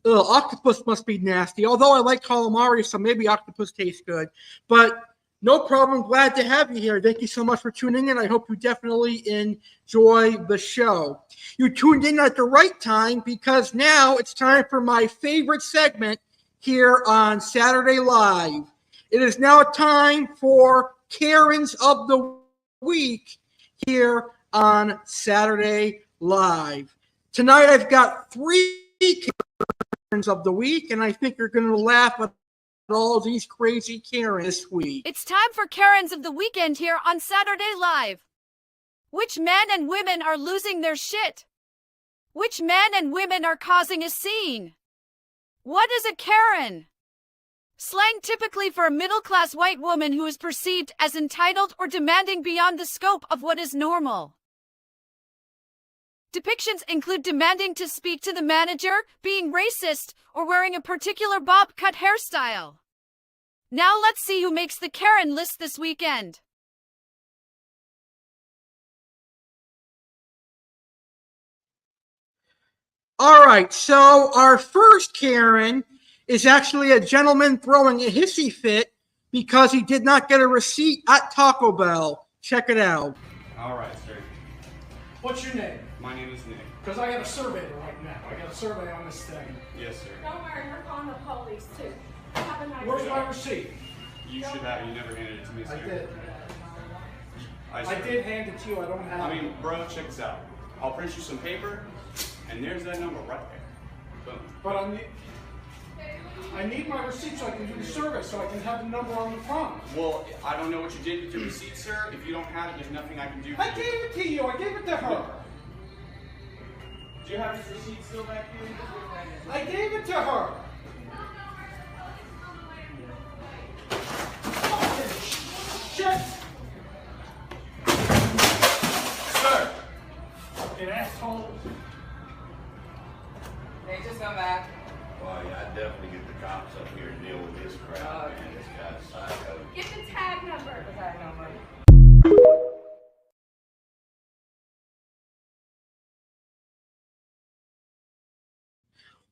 Ugh, octopus must be nasty. Although I like calamari, so maybe octopus tastes good. But no problem. Glad to have you here. Thank you so much for tuning in. I hope you definitely enjoy the show. You tuned in at the right time, because now it's time for my favorite segment here on Saturday Live. It is now time for Karens of the Week here on Saturday Live. Tonight I've got 3 Karens of the week, and I think you're going to laugh at all these crazy Karens this week. It's time for Karens of the Weekend here on Saturday Live. Which men and women are losing their shit? Which men and women are causing a scene? What is a Karen? Slang typically for a middle-class white woman who is perceived as entitled or demanding beyond the scope of what is normal. Depictions include demanding to speak to the manager, being racist, or wearing a particular bob-cut hairstyle. Now let's see who makes the Karen list this weekend. All right, so our first Karen is actually a gentleman throwing a hissy fit because he did not get a receipt at Taco Bell. Check it out. All right, sir. What's your name? My name is Nick. Because I got a survey right now. I got a survey on this thing. Yes, sir. Don't worry, we're calling the police too. Have a nice Where's day. my receipt? You should have. You never handed it to me, sir. I did. I did hand it to you. I don't have it. I mean, bro, check this out. I'll print you some paper, and there's that number right there. Boom. But I need my receipt so I can do the survey, so I can have the number on the front. Well, I don't know what you did with your receipt, sir. If you don't have it, there's nothing I can do. I gave it to you. I gave it to her. Do you have this receipt still back here? I gave it to her. Shit! Sir! Fucking asshole. Hey, just come back. Well, yeah, I'd definitely get the cops up here to deal with this crap, man. This guy's psycho. Get the tag number. The tag number.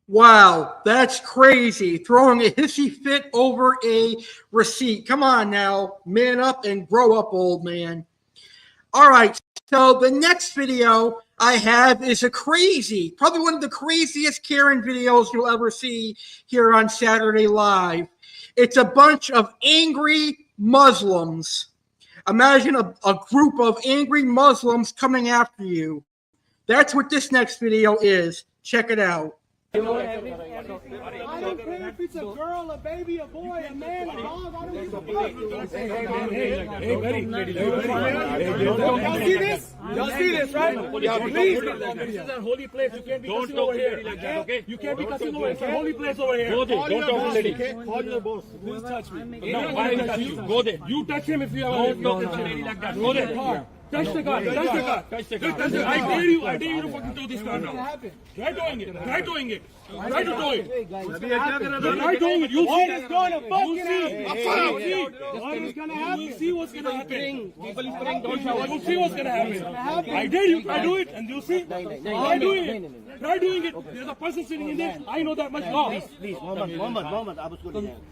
Wow, that's crazy. Throwing a hissy fit over a receipt. Come on now, man up and grow up, old man. All right, so the next video I have is probably one of the craziest Karen videos you'll ever see here on Saturday Live. It's a bunch of angry Muslims. Imagine a group of angry Muslims coming after you. That's what this next video is. Check it out. I don't care if it's a girl, a baby, a boy, a man, a dog. I don't give a fuck. Hey, buddy. Y'all see this? Y'all see this, right? Please. This is a holy place. You can't be cussing over here. Okay? You can't be cussing over here. It's a holy place over here. Go there. Don't talk to lady. Call your boss. Please touch me. No, why I touch you? Go there. You touch him if you have Don't talk to the lady like that. Go there. Touch the car. Touch the car. Touch the car. I dare you to fucking do this car now. Try doing it. Try doing it. Try to do it. Try doing it. You'll see. It's gonna fucking happen. What is gonna happen? You'll see what's gonna happen. You'll see what's gonna happen. I dare you. Try do it, and you'll see. Try doing it. Try doing it. There's a person sitting in there. I know that much law. Please, Mohammed.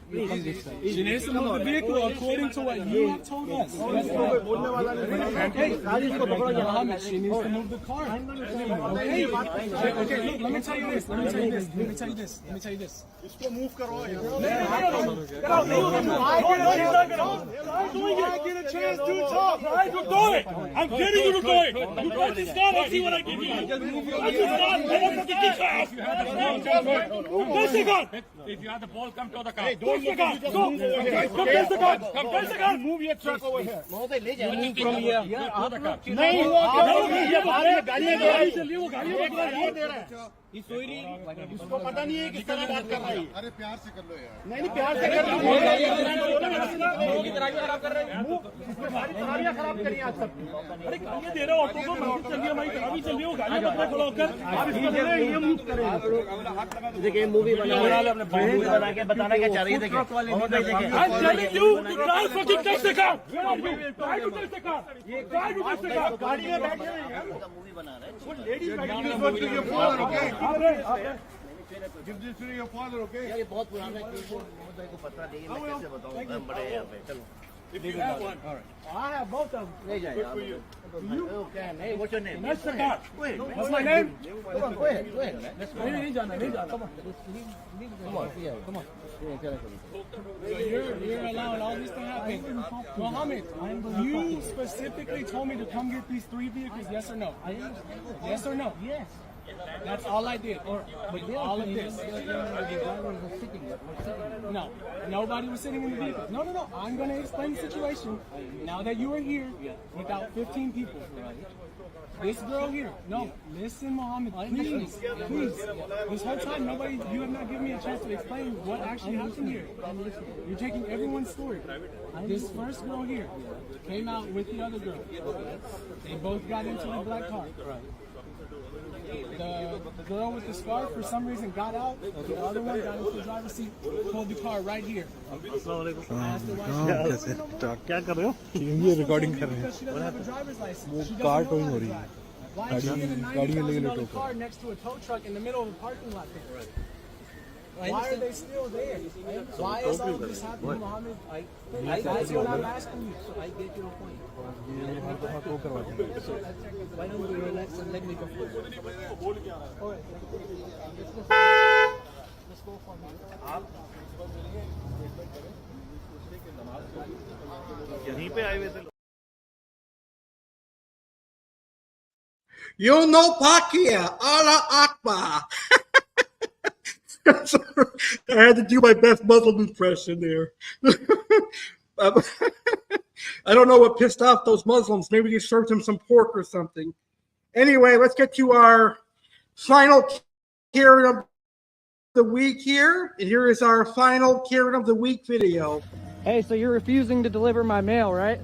Please. She needs to move the vehicle according to what you have told us. Mohammed, she needs to move the car. Okay, look, let me tell you this. Let me tell you this. I get a chance to talk. Try to do it. I'm getting you to do it. You touch this car and see what I give you. Touch this car and I'm going to kick your ass. Touch the car. If you have the ball, come to the car. Touch the car. Come touch the car. Come touch the car. Move your truck over here. Move from here. Go to the car. नहीं हुआ गाड़ी दे रहा है इसको पता नहीं है किस तरह बात कर रहा है अरे प्यार से कर लो यार नहीं प्यार से कर लो गाड़ियां खराब करी आज सबकी अरे गाड़ियां दे रहे हो ऑटो को मैं चल रही हमारी गाड़ी चल रही हो गाड़ी मत खोलो कर आप इसको दे रहे ये मूव करें देखिए मूवी बना के बताना क्या चाह रही है देखिए I am telling you to try fucking touch the car try to touch the car try to touch the car गाड़ी में बैठे हैं मूवी बना रहे हैं वो लेडीज बैठी है Give this to your father, okay? यार ये बहुत पुराना केस है मोहम्मद को पता नहीं मैं कैसे बताऊं हम बड़े यहाँ पे चलो If you have one. All right. I have both of them. ले जाइए Good for you. You can. Hey, what's your name? That's the car. What's my name? Come on, go ahead. Let's go. नहीं जाना. Come on. Come on. Come on. So you're allowing all this to happen. Mohammed, you specifically told me to come get these 3 vehicles. Yes or no? Yes or no? Yes. That's all I did. All of this. No, nobody was sitting in the vehicle. No. I'm going to explain the situation. Now that you are here without 15 people, This girl here. No, listen, Mohammed, please. This whole time, you have not given me a chance to explain what actually happened here. You're taking everyone's story. This first girl here came out with the other girl. They both got into the black car. The girl with the scarf, for some reason, got out. The other one got into the driver's seat, pulled the car right here. क्या कर रहे हो? ये recording कर रहे हैं। She doesn't have a driver's license. वो She car doesn't towing know हो how to रही है। drive. Why is she in a $90,000 car next to a tow truck in the middle of a parking lot there? Why are they still there? Why is all of this happening, Mohammed? That's what I'm asking you. I get your point. Why don't you relax and let me go first? Let's go for me. यहीं पे आए हुए थे। You know Pakia, Allah Akbar. I had to do my best Muslim impression there. I don't know what pissed off those Muslims. Maybe they served them some pork or something. Anyway, let's get to our final Karen of the week here. And here is our final Karen of the week video. Hey, so you're refusing to deliver my mail, right?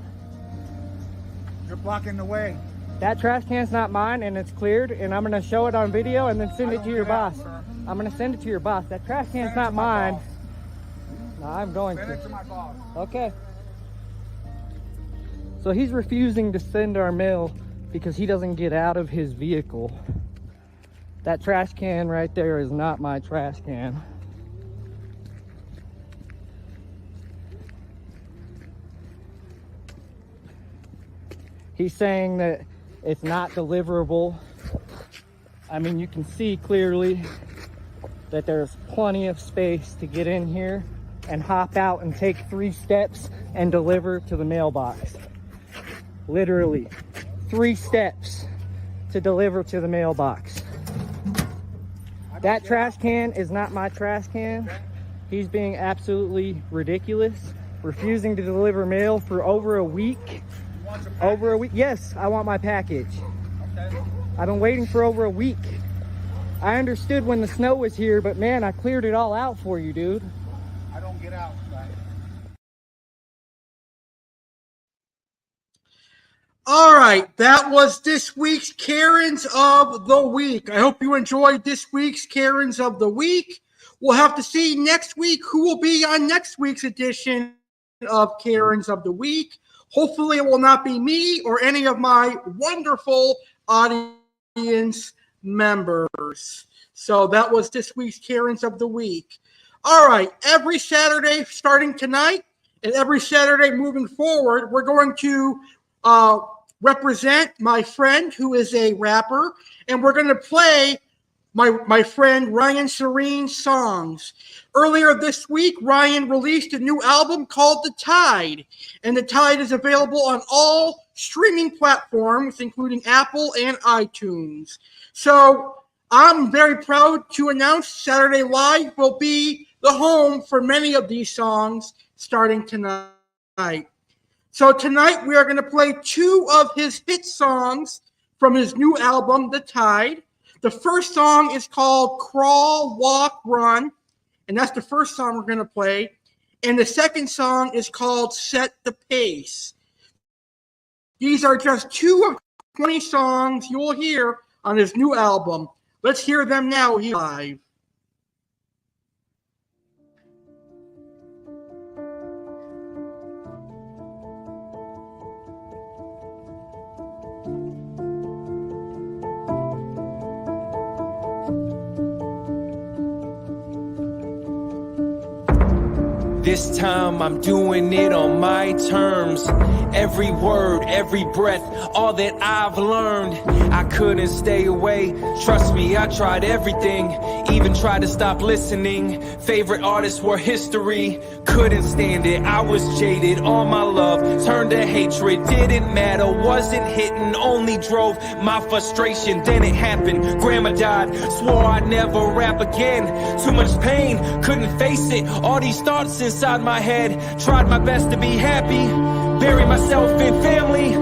You're blocking the way. That trash can's not mine, and it's cleared, and I'm going to show it on video and then send it to your boss. I'm going to send it to your boss. That trash can's not mine. No, I'm going to. Send it to my boss. Okay. So he's refusing to send our mail because he doesn't get out of his vehicle. That trash can right there is not my trash can. He's saying that it's not deliverable. I mean, you can see clearly that there's plenty of space to get in here and hop out and take 3 steps and deliver to the mailbox. Literally 3 steps to deliver to the mailbox. That trash can is not my trash can. He's being absolutely ridiculous, refusing to deliver mail for over a week. Over a week? Yes, I want my package. Okay. I've been waiting for over a week. I understood when the snow was here, but man, I cleared it all out for you, dude. I don't get out. All right, that was this week's Karens of the Week. I hope you enjoyed this week's Karens of the Week. We'll have to see next week who will be on next week's edition of Karens of the Week. Hopefully it will not be me or any of my wonderful audience members. So that was this week's Karens of the Week. All right, every Saturday starting tonight and every Saturday moving forward, we're going to represent my friend who is a rapper, and we're going to play my friend Ryan Serene's songs. Earlier this week, Ryan released a new album called The Tide, and The Tide is available on all streaming platforms, including Apple and iTunes. So I'm very proud to announce Saturday Live will be the home for many of these songs starting tonight. So tonight we are going to play 2 of his hit songs from his new album, The Tide. The first song is called Crawl, Walk, Run, and that's the first song we're going to play. And the second song is called Set the Pace. These are just 2 of 20 songs you will hear on his new album. Let's hear them now here live. This time I'm doing it on my terms. Every word, every breath, all that I've learned. I couldn't stay away. Trust me, I tried everything. Even tried to stop listening. Favorite artists were history. Couldn't stand it, I was jaded. All my love turned to hatred. Didn't matter, wasn't hitting. Only drove my frustration. Then it happened, grandma died. Swore I'd never rap again. Too much pain, couldn't face it. All these thoughts inside my head. Tried my best to be happy, bury myself in family.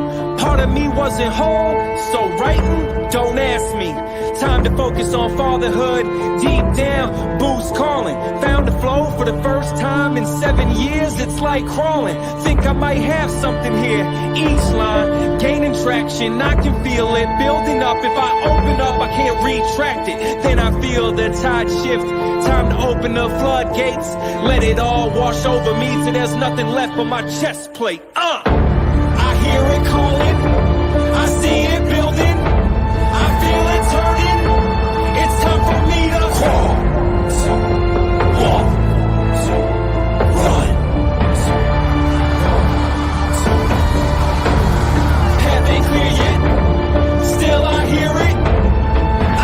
Part of me wasn't whole, so writing, don't ask me. Time to focus on fatherhood. Deep down, boost calling. Found the flow for the first time in 7 years. It's like crawling. Think I might have something here. Each line gaining traction. I can feel it building up. If I open up, I can't retract it. Then I feel the tide shift. Time to open the floodgates. Let it all wash over me till there's nothing left but my chest plate. I hear it calling. I see it building. I feel it turning. It's time for me to crawl, walk, run. Path ain't clear yet. Still I hear it.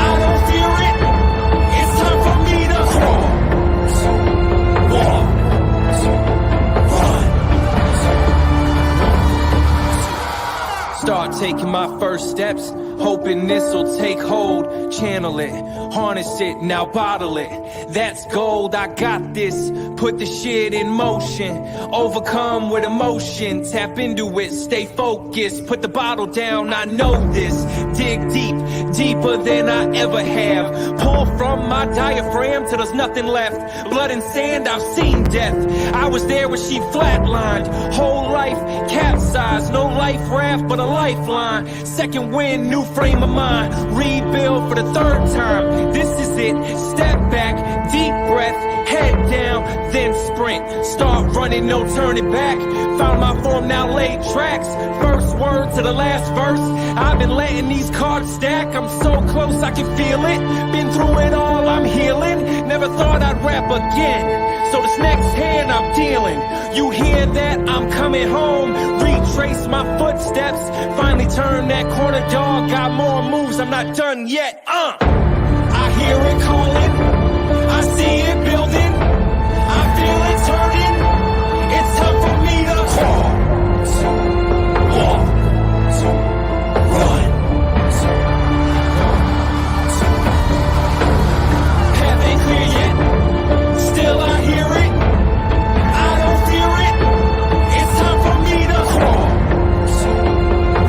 I don't fear it. It's time for me to crawl, walk, run. Start taking my first steps, hoping this'll take hold. Channel it, harness it, now bottle it. That's gold, I got this. Put the shit in motion, overcome with emotion. Tap into it, stay focused. Put the bottle down, I know this. Dig deep, deeper than I ever have. Pull from my diaphragm till there's nothing left. Blood and sand, I've seen death. I was there when she flatlined. Whole life capsized, no life raft but a lifeline. Second wind, new frame of mind. Rebuild for the third time. This is it. Step back, deep breath, head down, then sprint. Start running, no turning back. Found my form, now laid tracks. First word to the last verse. I've been letting these cards stack. I'm so close, I can feel it. Been through it all, I'm healing. Never thought I'd rap again. So this next hand I'm dealing. You hear that? I'm coming home. Retrace my footsteps. Finally turn that corner, dog. Got more moves, I'm not done yet. I hear it calling. I see it building. I feel it turning. It's time for me to crawl, walk, run. Path ain't clear yet. Still I hear it. I don't fear it. It's time for me to crawl,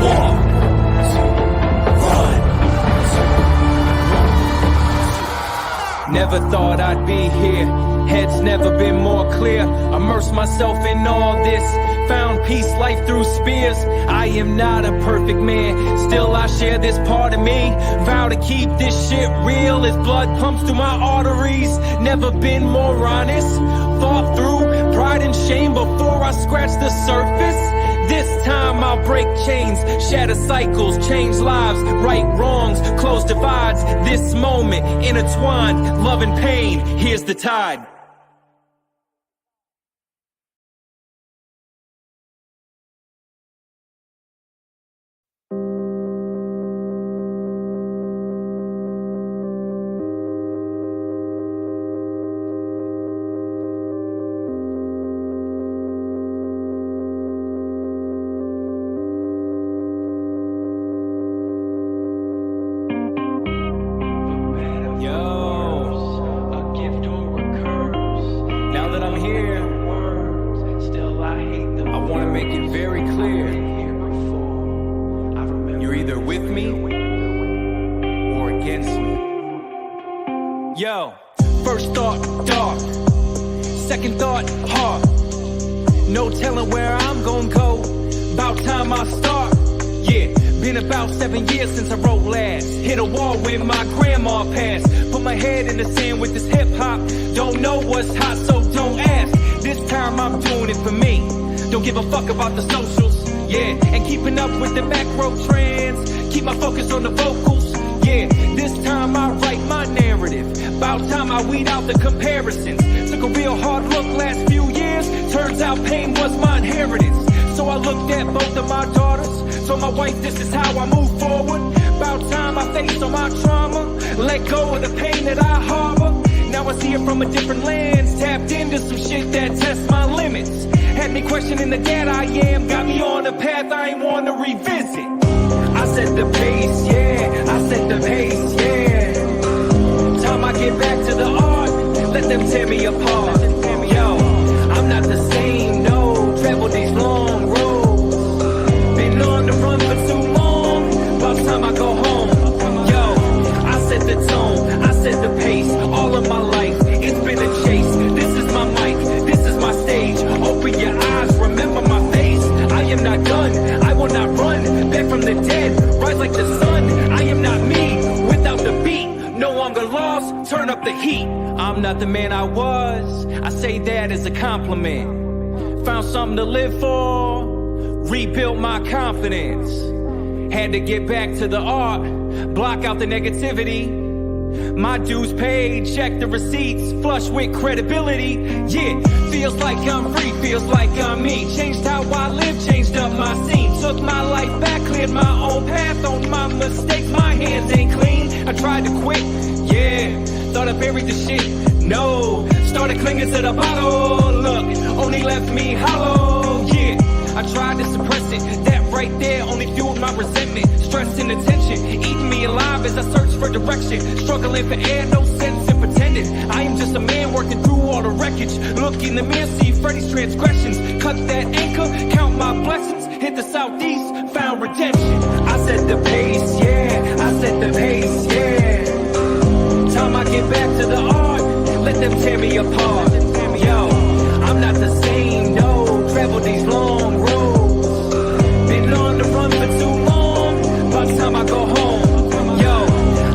walk, run. Never thought I'd be here. Head's never been more clear. Immerse myself in all this. Found peace, life through spears. I am not a perfect man. Still I share this part of me. Vow to keep this shit real as blood pumps through my arteries. Never been more honest. Thought through pride and shame before I scratch the surface. This time I'll break chains, shatter cycles, change lives, right wrongs, close divides. This moment intertwined, love and pain. Here's the tide. First thought, dark. Second thought, hard. No telling where I'm gonna go. About time I start. Yeah, been about 7 years since I wrote last. Hit a wall when my grandma passed. Put my head in the sand with this hip hop. Don't know what's hot, so don't ask. This time I'm doing it for me. Don't give a fuck about the socials. Yeah, and keeping up with the back row trends. Keep my focus on the vocals. Yeah, this time I write my narrative. About time I weed out the comparisons. Took a real hard look last few years. Turns out pain was my inheritance. So I looked at both of my daughters. Told my wife this is how I move forward. About time I faced all my trauma. Let go of the pain that I harbor. Now I see it from a different lens. Tapped into some shit that tests my limits. Had me questioning the dad I am. Got me on a path I ain't want to revisit. I set the pace, yeah. I set the pace, yeah. Time I get back to the art, let them tear me apart. Yo, I'm compliment. Found something to live for, rebuilt my confidence. Had to get back to the art, block out the negativity. My dues paid, check the receipts, flush with credibility. Yeah, feels like I'm free, feels like I'm me. Changed how I live, changed up my scene. Took my life back, cleared my own path. On my mistakes, my hands ain't clean. I tried to quit, yeah, thought I buried the shit. No, started clinging to the bottle. Look, only left me hollow, yeah. I tried to suppress it, that right there only fueled my resentment. Stress and attention, eating me alive as I search for direction. Struggling for air, no sense in pretending. I am just a man working through all the wreckage. Look in the mirror, see Freddy's transgressions. Cut that anchor, count my blessings. Hit the southeast, found redemption. I set the pace, yeah, I set the pace, yeah. Time I get back to the art, let them tear me apart. Yo, I'm not the same, no. Travel these long roads, been on the run for too long. By the time I go home, yo,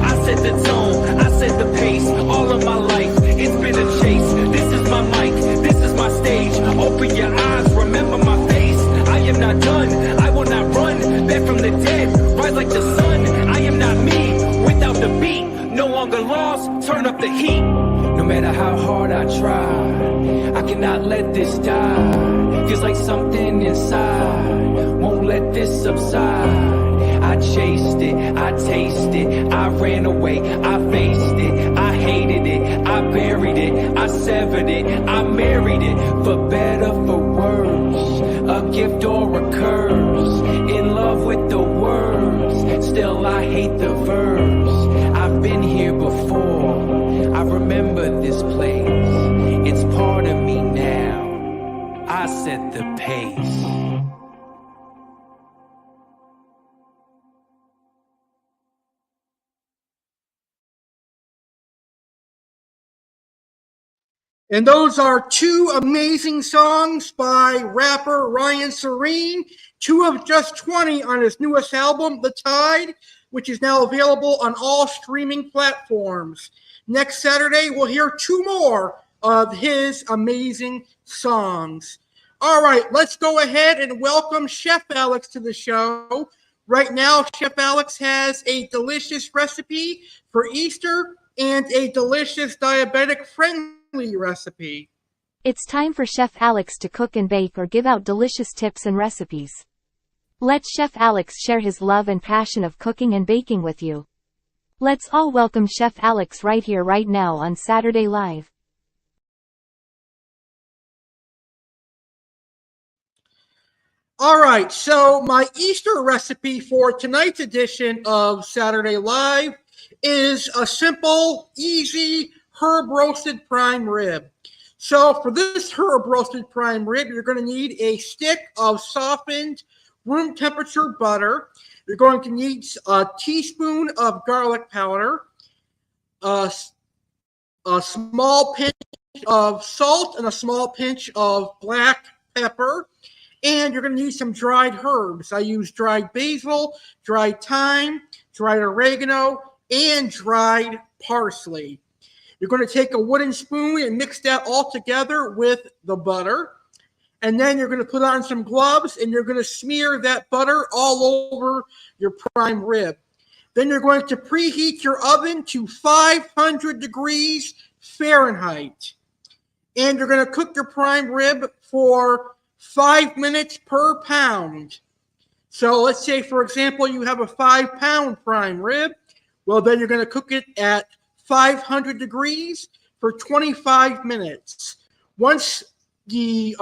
I set the tone, I set the pace. All of my life, it's been a chase. This is my mic, this is my stage. Open your eyes, remember my face. I am not done, I will not run. Back from the dead, rise like the sun. I am not me, without the beat. No longer lost, turn up the heat. No matter how hard I try, I cannot let this die. Feels like something inside won't let this subside. I chased it, I tasted, I ran away, I faced it, I hated it, I buried it, I severed it, I married it. For better, for worse, a gift or a curse. In love with the words, still I hate the verse. I've been here before, I remember this place. It's part of me now, I set the pace. And those are two amazing songs by rapper Ryan Serene, 2 of just 20 on his newest album, The Tide, which is now available on all streaming platforms. Next Saturday, we'll hear 2 more of his amazing songs. All right, let's go ahead and welcome Chef Alex to the show. Right now, Chef Alex has a delicious recipe for Easter and a delicious diabetic friendly recipe. It's time for Chef Alex to cook and bake or give out delicious tips and recipes. Let Chef Alex share his love and passion of cooking and baking with you. Let's all welcome Chef Alex right here right now on Saturday Live. All right, so my Easter recipe for tonight's edition of Saturday Live is a simple, easy herb roasted prime rib. So for this herb roasted prime rib, you're going to need a stick of softened room temperature butter. You're going to need a teaspoon of garlic powder, a small pinch of salt, and a small pinch of black pepper. And you're going to need some dried herbs. I use dried basil, dried thyme, dried oregano, and dried parsley. You're going to take a wooden spoon and mix that all together with the butter. And then you're going to put on some gloves and you're going to smear that butter all over your prime rib. Then you're going to preheat your oven to 500 degrees Fahrenheit. And you're going to cook your prime rib for 5 minutes per pound. So let's say, for example, you have a 5-pound prime rib. Well, then you're going to cook it at 500 degrees for 25 minutes. Once the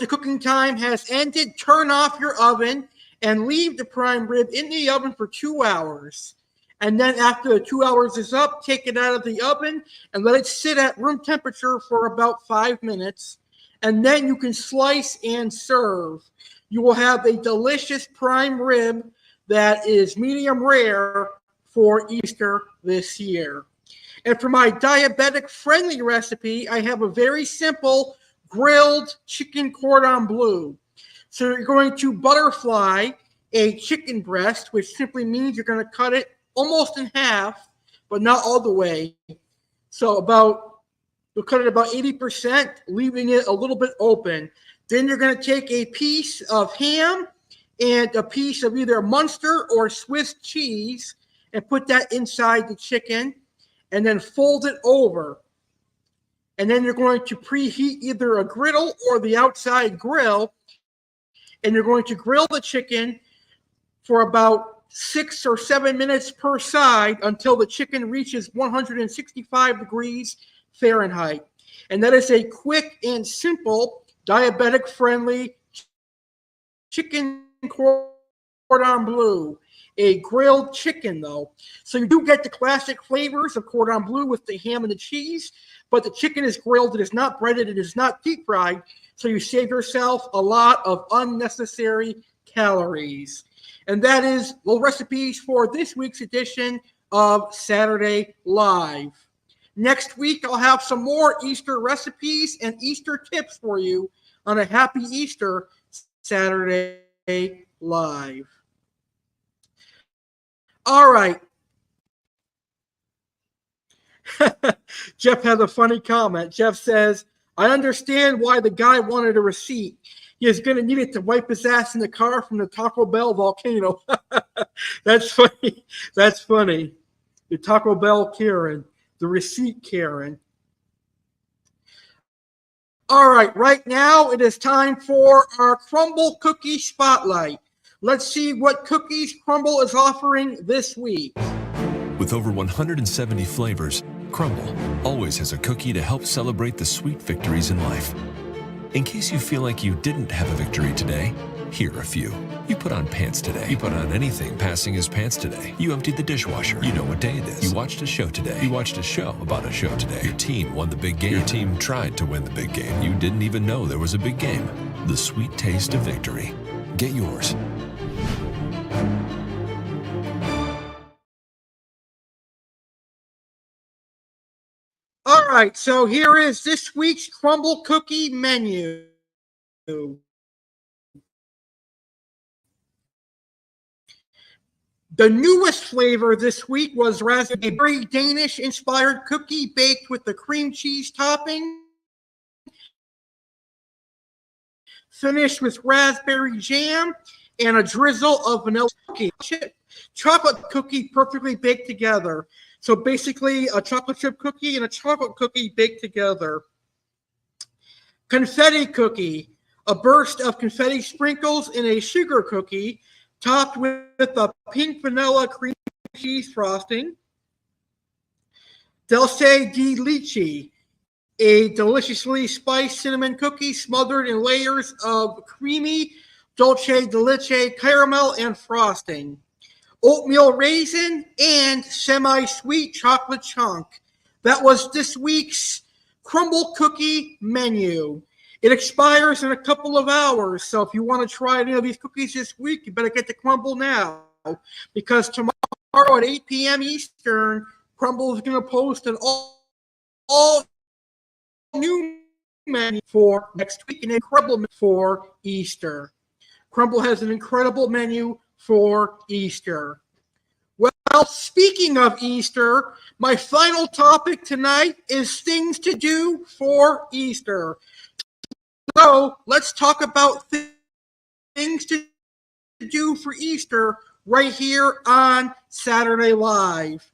cooking time has ended, turn off your oven and leave the prime rib in the oven for 2 hours. And then after the 2 hours is up, take it out of the oven and let it sit at room temperature for about 5 minutes. And then you can slice and serve. You will have a delicious prime rib that is medium rare for Easter this year. And for my diabetic friendly recipe, I have a very simple grilled chicken cordon bleu. So you're going to butterfly a chicken breast, which simply means you're going to cut it almost in half, but not all the way. So about You'll cut it about 80%, leaving it a little bit open. Then you're going to take a piece of ham and a piece of either Munster or Swiss cheese and put that inside the chicken and then fold it over. And then you're going to preheat either a griddle or the outside grill, and you're going to grill the chicken for about 6 or 7 minutes per side until the chicken reaches 165 degrees Fahrenheit. And that is a quick and simple diabetic friendly chicken cordon bleu. A grilled chicken, though. So you do get the classic flavors of cordon bleu with the ham and the cheese, but the chicken is grilled. It is not breaded. It is not deep fried. So you save yourself a lot of unnecessary calories. And that is the recipes for this week's edition of Saturday Live. Next week, I'll have some more Easter recipes and Easter tips for you on a Happy Easter Saturday Live. All right. Jeff has a funny comment. Jeff says, I understand why the guy wanted a receipt. He is going to need it to wipe his ass in the car from the Taco Bell volcano. That's funny. That's funny. The Taco Bell Karen. The receipt Karen. All right now it is time for our Crumble Cookie Spotlight. Let's see what cookies Crumble is offering this week. With over 170 flavors, Crumble always has a cookie to help celebrate the sweet victories in life. In case you feel like you didn't have a victory today, here are a few. You put on pants today. You put on anything passing as pants today. You emptied the dishwasher. You know what day it is. You watched a show today. You watched a show about a show today. Your team won the big game. Your team tried to win the big game. You didn't even know there was a big game. The sweet taste of victory. Get yours. All right, so here is this week's Crumble Cookie menu. The newest flavor this week was raspberry Danish-inspired cookie baked with the cream cheese topping, finished with raspberry jam and a drizzle of vanilla cookie. Chocolate cookie perfectly baked together. So basically a chocolate chip cookie and a chocolate cookie baked together. Confetti cookie, a burst of confetti sprinkles in a sugar cookie topped with a pink vanilla cream cheese frosting. Dulce de leche, a deliciously spiced cinnamon cookie smothered in layers of creamy dulce de leche caramel and frosting. Oatmeal raisin and semi-sweet chocolate chunk. That was this week's Crumble Cookie menu. It expires in a couple of hours, so if you want to try any of these cookies this week, you better get to Crumble now, because tomorrow at 8 p.m. Eastern, Crumble is going to post an all new menu for next week and a Crumble for Easter. Crumble has an incredible menu for Easter. Well, speaking of Easter, my final topic tonight is things to do for Easter. So let's talk about things to do for Easter right here on Saturday Live.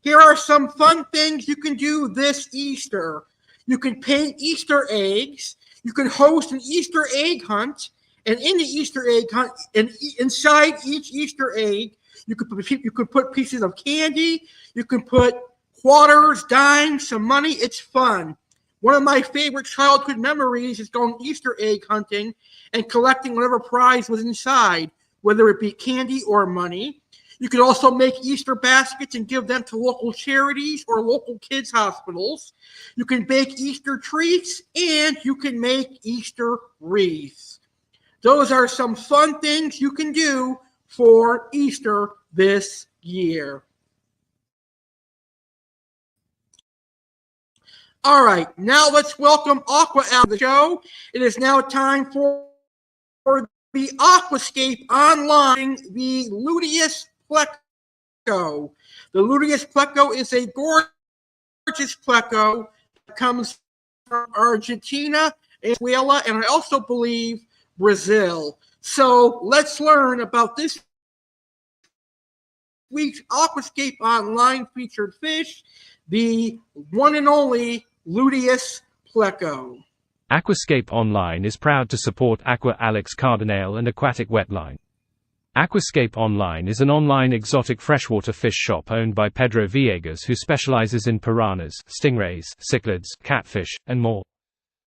Here are some fun things you can do this Easter. You can paint Easter eggs. You can host an Easter egg hunt. And in the Easter egg hunt, and inside each Easter egg, you could put pieces of candy. You can put quarters, dimes, some money. It's fun. One of my favorite childhood memories is going Easter egg hunting and collecting whatever prize was inside, whether it be candy or money. You could also make Easter baskets and give them to local charities or local kids' hospitals. You can bake Easter treats, and you can make Easter wreaths. Those are some fun things you can do for Easter this year. All right, now let's welcome Aqua Alex to the show. It is now time for the Aquascapeonline, the Luteus Pleco. The Luteus Pleco is a gorgeous pleco comes from Argentina, Venezuela, and I also believe Brazil. So let's learn about this week's Aquascapeonline featured fish, the one and only Luteus Pleco. Aquascapeonline is proud to support Aqua Alex Cardinale and Aquatic Wetline. Aquascapeonline is an online exotic freshwater fish shop owned by Pedro Villegas, who specializes in piranhas, stingrays, cichlids, catfish, and more.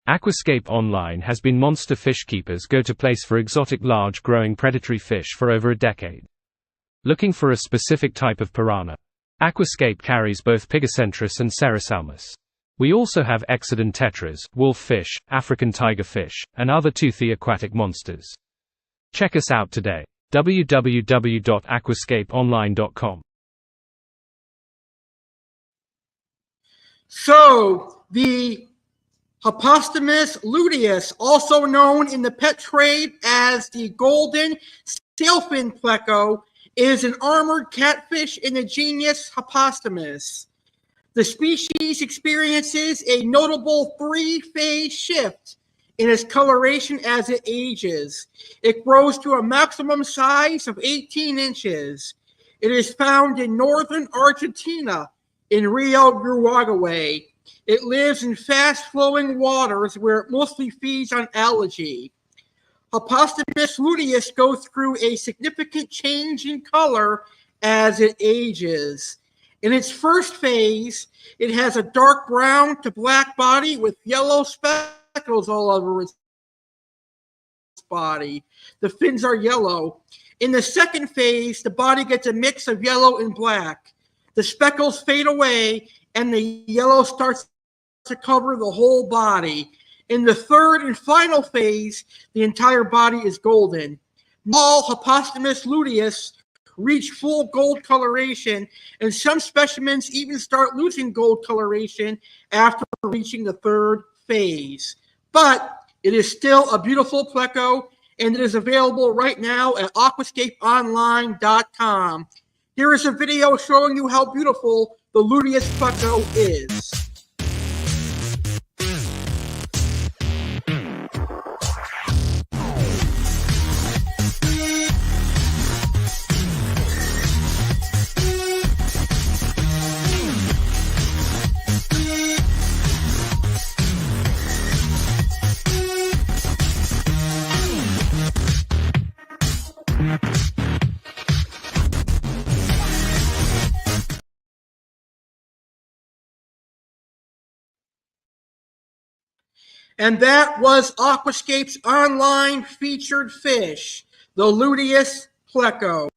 Aquascapeonline has been monster fish keepers' go-to place for exotic large growing predatory fish for over a decade. Looking for a specific type of piranha? Aquascape carries both Pygocentris and Serisalmus. We also have Exodon tetras, wolf fish, African tiger fish, and other toothy aquatic monsters. Check us out today. www.aquascapeonline.com. So, the Hypostomus luteus, also known in the pet trade as the golden sailfin pleco, is an armored catfish in the genus Hypostomus. The species experiences a notable three-phase shift in its coloration as it ages. It grows to a maximum size of 18 inches. It is found in northern Argentina, in Rio Uruguay. It lives in fast-flowing waters where it mostly feeds on algae. Hypostomus luteus goes through a significant change in color as it ages. In its first phase, it has a dark brown to black body with yellow speckles all over its body. The fins are yellow. In the second phase, the body gets a mix of yellow and black. The speckles fade away, and the yellow starts to cover the whole body. In the third and final phase, the entire body is golden. All Hypostomus luteus reach full gold coloration, and some specimens even start losing gold coloration after reaching the third phase. But it is still a beautiful pleco, and it is available right now at aquascapeonline.com. Here is a video showing you how beautiful the Luteus Pleco is. And that was Aquascape's online featured fish, the Luteus Pleco.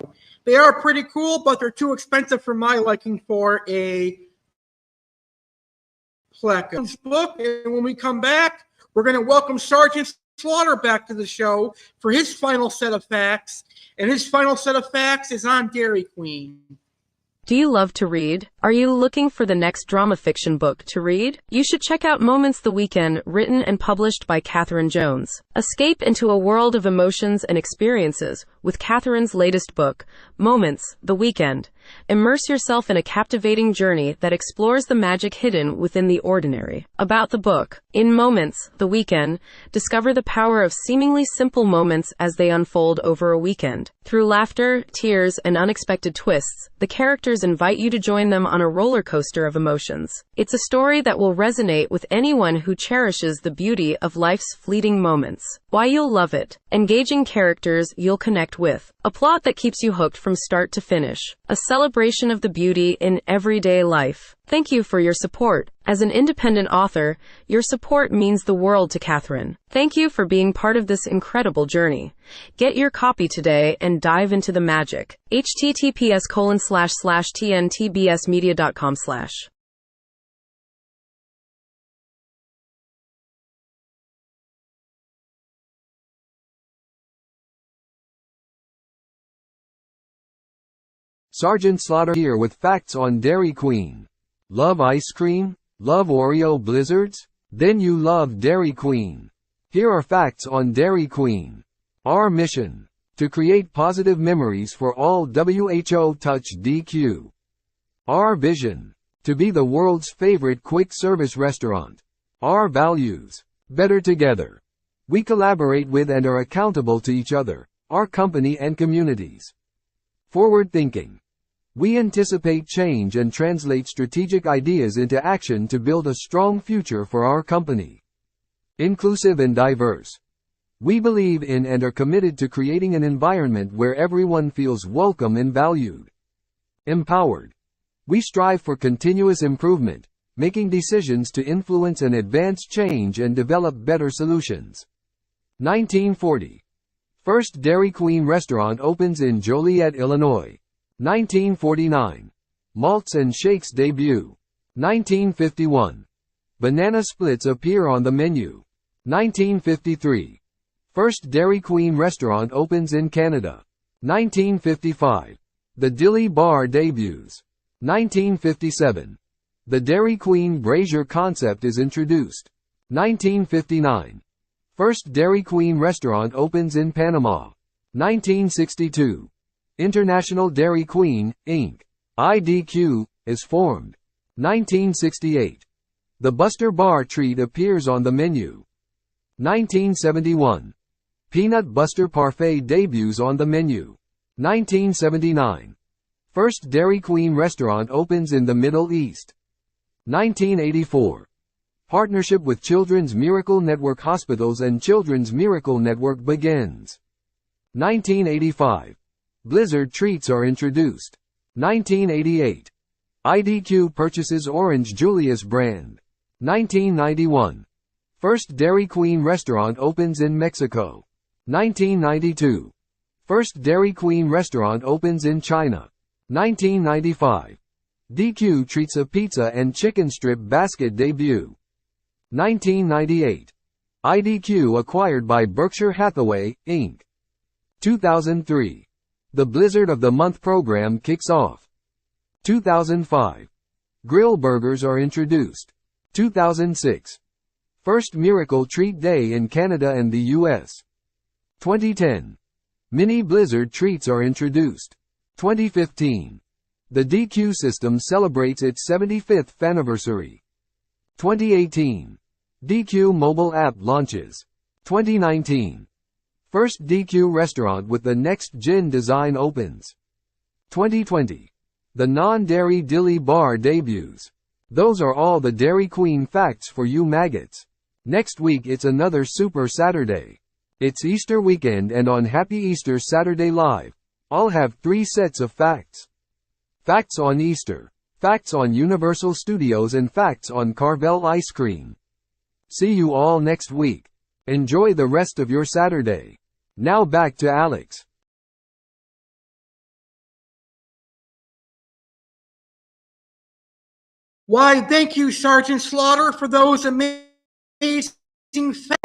They are pretty cool, but they're too expensive for my liking for a Pleco. Book, and when we come back, we're going to welcome Sergeant Slaughter back to the show for his final set of facts, and his final set of facts is on Dairy Queen. Do you love to read? Are you looking for the next drama fiction book to read? You should check out Moments the Weekend, written and published by Catherine Jones. Escape into a world of emotions and experiences with Catherine's latest book, Moments the Weekend. Immerse yourself in a captivating journey that explores the magic hidden within the ordinary. About the book. In Moments the Weekend, discover the power of seemingly simple moments as they unfold over a weekend. Through laughter, tears, and unexpected twists, the characters invite you to join them on a roller coaster of emotions. It's a story that will resonate with anyone who cherishes the beauty of life's fleeting moments. Why you'll love it. Engaging characters you'll connect with. A plot that keeps you hooked from start to finish. A celebration of the beauty in everyday life. Thank you for your support. As an independent author, your support means the world to Catherine. Thank you for being part of this incredible journey. Get your copy today and dive into the magic. https://tntbsmedia.com/ Sergeant Slaughter here with facts on Dairy Queen. Love ice cream? Love Oreo blizzards? Then you love Dairy Queen. Here are facts on Dairy Queen. Our mission: to create positive memories for all. WHO Touch DQ. Our vision: To be the world's favorite quick service restaurant. Our values. Better together. We collaborate with and are accountable to each other, our company and communities. Forward thinking. We anticipate change and translate strategic ideas into action to build a strong future for our company. Inclusive and diverse. We believe in and are committed to creating an environment where everyone feels welcome and valued. Empowered. We strive for continuous improvement, making decisions to influence and advance change and develop better solutions. 1940. First Dairy Queen restaurant opens in Joliet, Illinois. 1949. Malts and Shakes debut. 1951. Banana splits appear on the menu. 1953. First Dairy Queen restaurant opens in Canada. 1955. The Dilly Bar debuts. 1957. The Dairy Queen Brazier concept is introduced. 1959. First Dairy Queen restaurant opens in Panama. 1962. International Dairy Queen, Inc. IDQ, is formed. 1968. The Buster Bar treat appears on the menu. 1971. Peanut Buster Parfait debuts on the menu. 1979. First Dairy Queen restaurant opens in the Middle East. 1984. Partnership with Children's Miracle Network Hospitals and Children's Miracle Network begins. 1985. Blizzard treats are introduced. 1988. IDQ purchases Orange Julius brand. 1991. First Dairy Queen restaurant opens in Mexico. 1992. First Dairy Queen restaurant opens in China. 1995. DQ treats a pizza and chicken strip basket debut. 1998. IDQ acquired by Berkshire Hathaway, Inc. 2003. The Blizzard of the Month program kicks off. 2005. Grill burgers are introduced. 2006. First Miracle Treat Day in Canada and the US. 2010. Mini Blizzard treats are introduced. 2015. The DQ system celebrates its 75th anniversary. 2018. DQ mobile app launches. 2019. First DQ restaurant with the next gen design opens. 2020. The non-dairy Dilly Bar debuts. Those are all the Dairy Queen facts for you maggots. Next week it's another Super Saturday. It's Easter weekend, and on Happy Easter Saturday Live, I'll have 3 sets of facts. Facts on Easter, facts on Universal Studios, and facts on Carvel ice cream. See you all next week. Enjoy the rest of your Saturday. Now back to Alex. Why, thank you, Sergeant Slaughter, for those amazing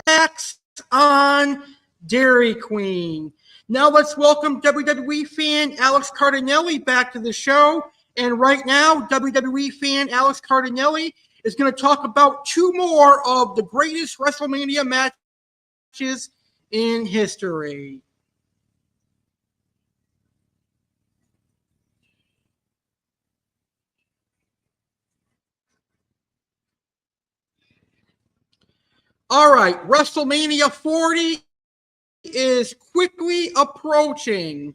facts on Dairy Queen. Now let's welcome WWE Fan Alex Cardinale back to the show. And right now, WWE Fan Alex Cardinale is going to talk about 2 more of the greatest WrestleMania matches in history. All right, WrestleMania 40 is quickly approaching,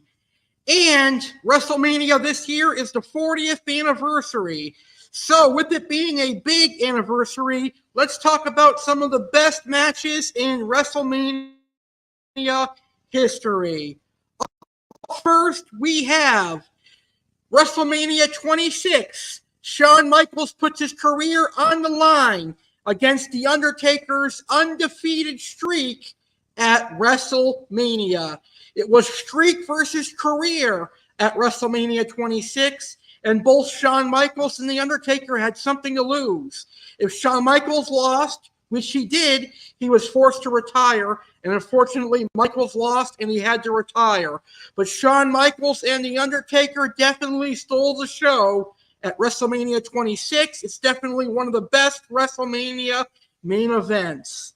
and WrestleMania this year is the 40th anniversary. So with it being a big anniversary, let's talk about some of the best matches in WrestleMania history. First, we have WrestleMania 26. Shawn Michaels puts his career on the line against The Undertaker's undefeated streak at WrestleMania. It was streak versus career at WrestleMania 26, and both Shawn Michaels and The Undertaker had something to lose. If Shawn Michaels lost, which he did, he was forced to retire, and unfortunately, Michaels lost and he had to retire. But Shawn Michaels and The Undertaker definitely stole the show at WrestleMania 26. It's definitely one of the best WrestleMania main events.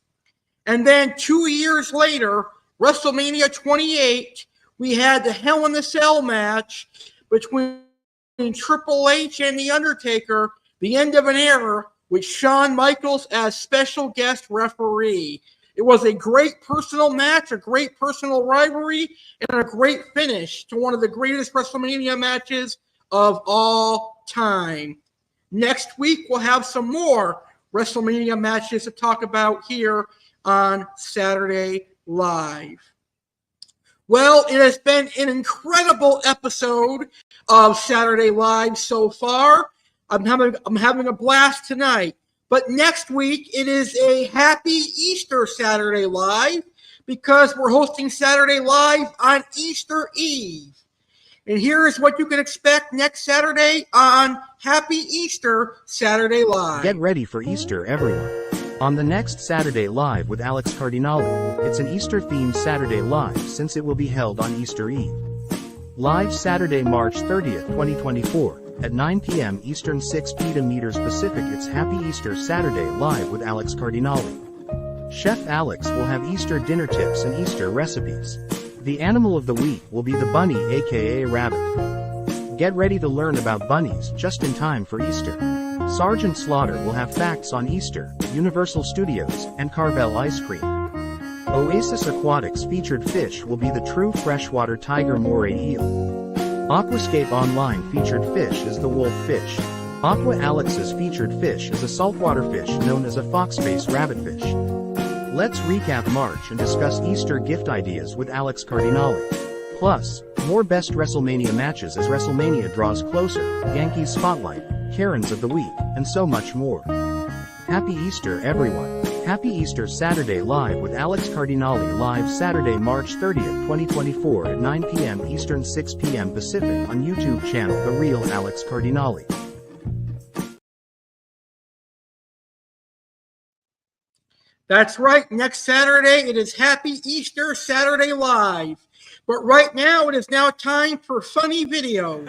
And then 2 years later, WrestleMania 28, we had the Hell in a Cell match between Triple H and The Undertaker The End of an Era, with Shawn Michaels as special guest referee. It was a great personal match, a great personal rivalry, and a great finish to one of the greatest WrestleMania matches of all time. Next week, we'll have some more WrestleMania matches to talk about here on Saturday Live. Well, it has been an incredible episode of Saturday Live so far. I'm having a blast tonight. But next week, it is a happy Easter Saturday Live because we're hosting Saturday Live on Easter Eve. And here is what you can expect next Saturday on Happy Easter Saturday Live. Get ready for Easter, everyone. On the next Saturday Live with Alex Cardinale, it's an Easter-themed Saturday Live since it will be held on Easter Eve. Live Saturday, March 30th, 2024. At 9 p.m. Eastern, 6 p.m. Pacific, it's Happy Easter Saturday Live with Alex Cardinale. Chef Alex will have Easter dinner tips and Easter recipes. The animal of the week will be the bunny, aka rabbit. Get ready to learn about bunnies just in time for Easter. Sergeant Slaughter will have facts on Easter, Universal Studios, and Carvel ice cream. Oasis Aquatics featured fish will be the true freshwater tiger moray eel. Aquascapeonline featured fish is the wolf fish. Aqua Alex's featured fish is a saltwater fish known as a fox-face rabbitfish. Let's recap March and discuss Easter gift ideas with Alex Cardinale. Plus, more best WrestleMania matches as WrestleMania draws closer, Yankees Spotlight, Karens of the Week, and so much more. Happy Easter, everyone. Happy Easter Saturday Live with Alex Cardinale, live Saturday, March 30th, 2024 at 9 p.m. Eastern, 6 p.m. Pacific on YouTube channel The Real Alex Cardinale. That's right. Next Saturday, it is Happy Easter Saturday Live. But right now, it is now time for funny videos.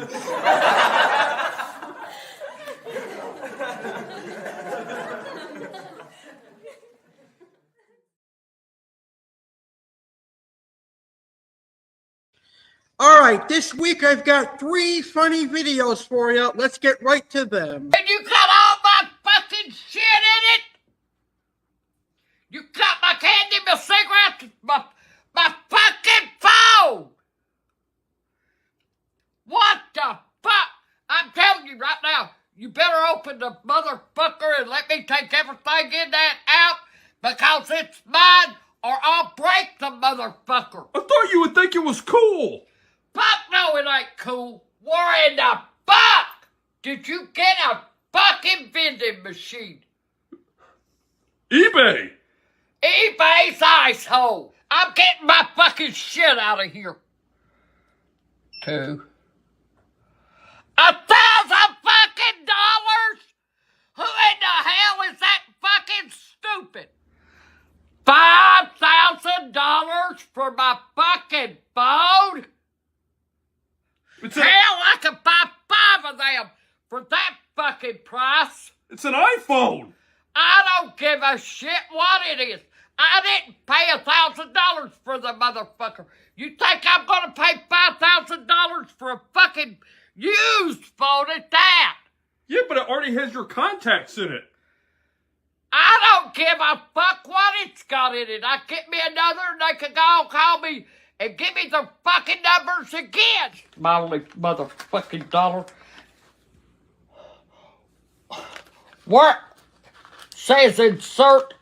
All right, this week I've got 3 funny videos for you. Let's get right to them. And you got all my fucking shit in it? You got my candy, my cigarettes, my fucking phone! What the fuck? I'm telling you right now, you better open the motherfucker and let me take everything in that out because it's mine or I'll break the motherfucker. I thought you would think it was cool. Fuck no, it ain't cool. Where in the fuck did you get a fucking vending machine? eBay. eBay's asshole. I'm getting my fucking shit out of here. 2. $1,000 fucking dollars? Who in the hell is that fucking stupid? $5,000 for my fucking phone? Hell, I could buy 5 of them for that fucking price. It's an iPhone. I don't give a shit what it is. I didn't pay $1,000 for the motherfucker. You think I'm gonna pay $5,000 for a fucking used phone at that? Yeah, but it already has your contacts in it. I don't give a fuck what it's got in it. I get me another and they can go call me and give me the fucking numbers again. My motherfucking dollar. Where says insert.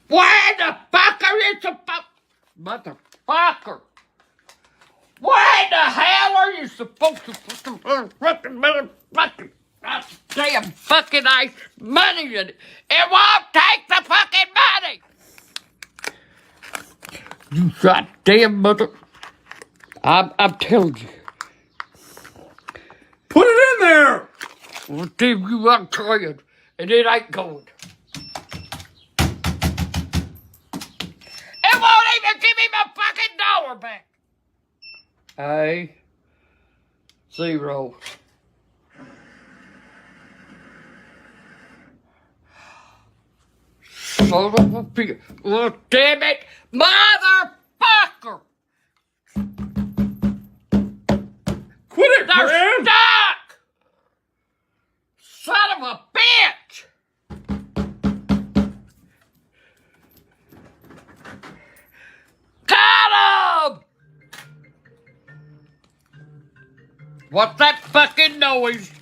Where the fucker is the motherfucker? Where the hell are you supposed to fucking motherfucking damn fucking ice money in it? It won't take the fucking money. You goddamn mother. I'm telling you. Put it in there. Well, damn you, I'm trying, and it ain't going. It won't even give me my fucking dollar back. A0. Son of a bitch. Oh, damn it. Motherfucker. Quit it, They're Graham. stuck. son of a bitch! Got him! What's that fucking noise?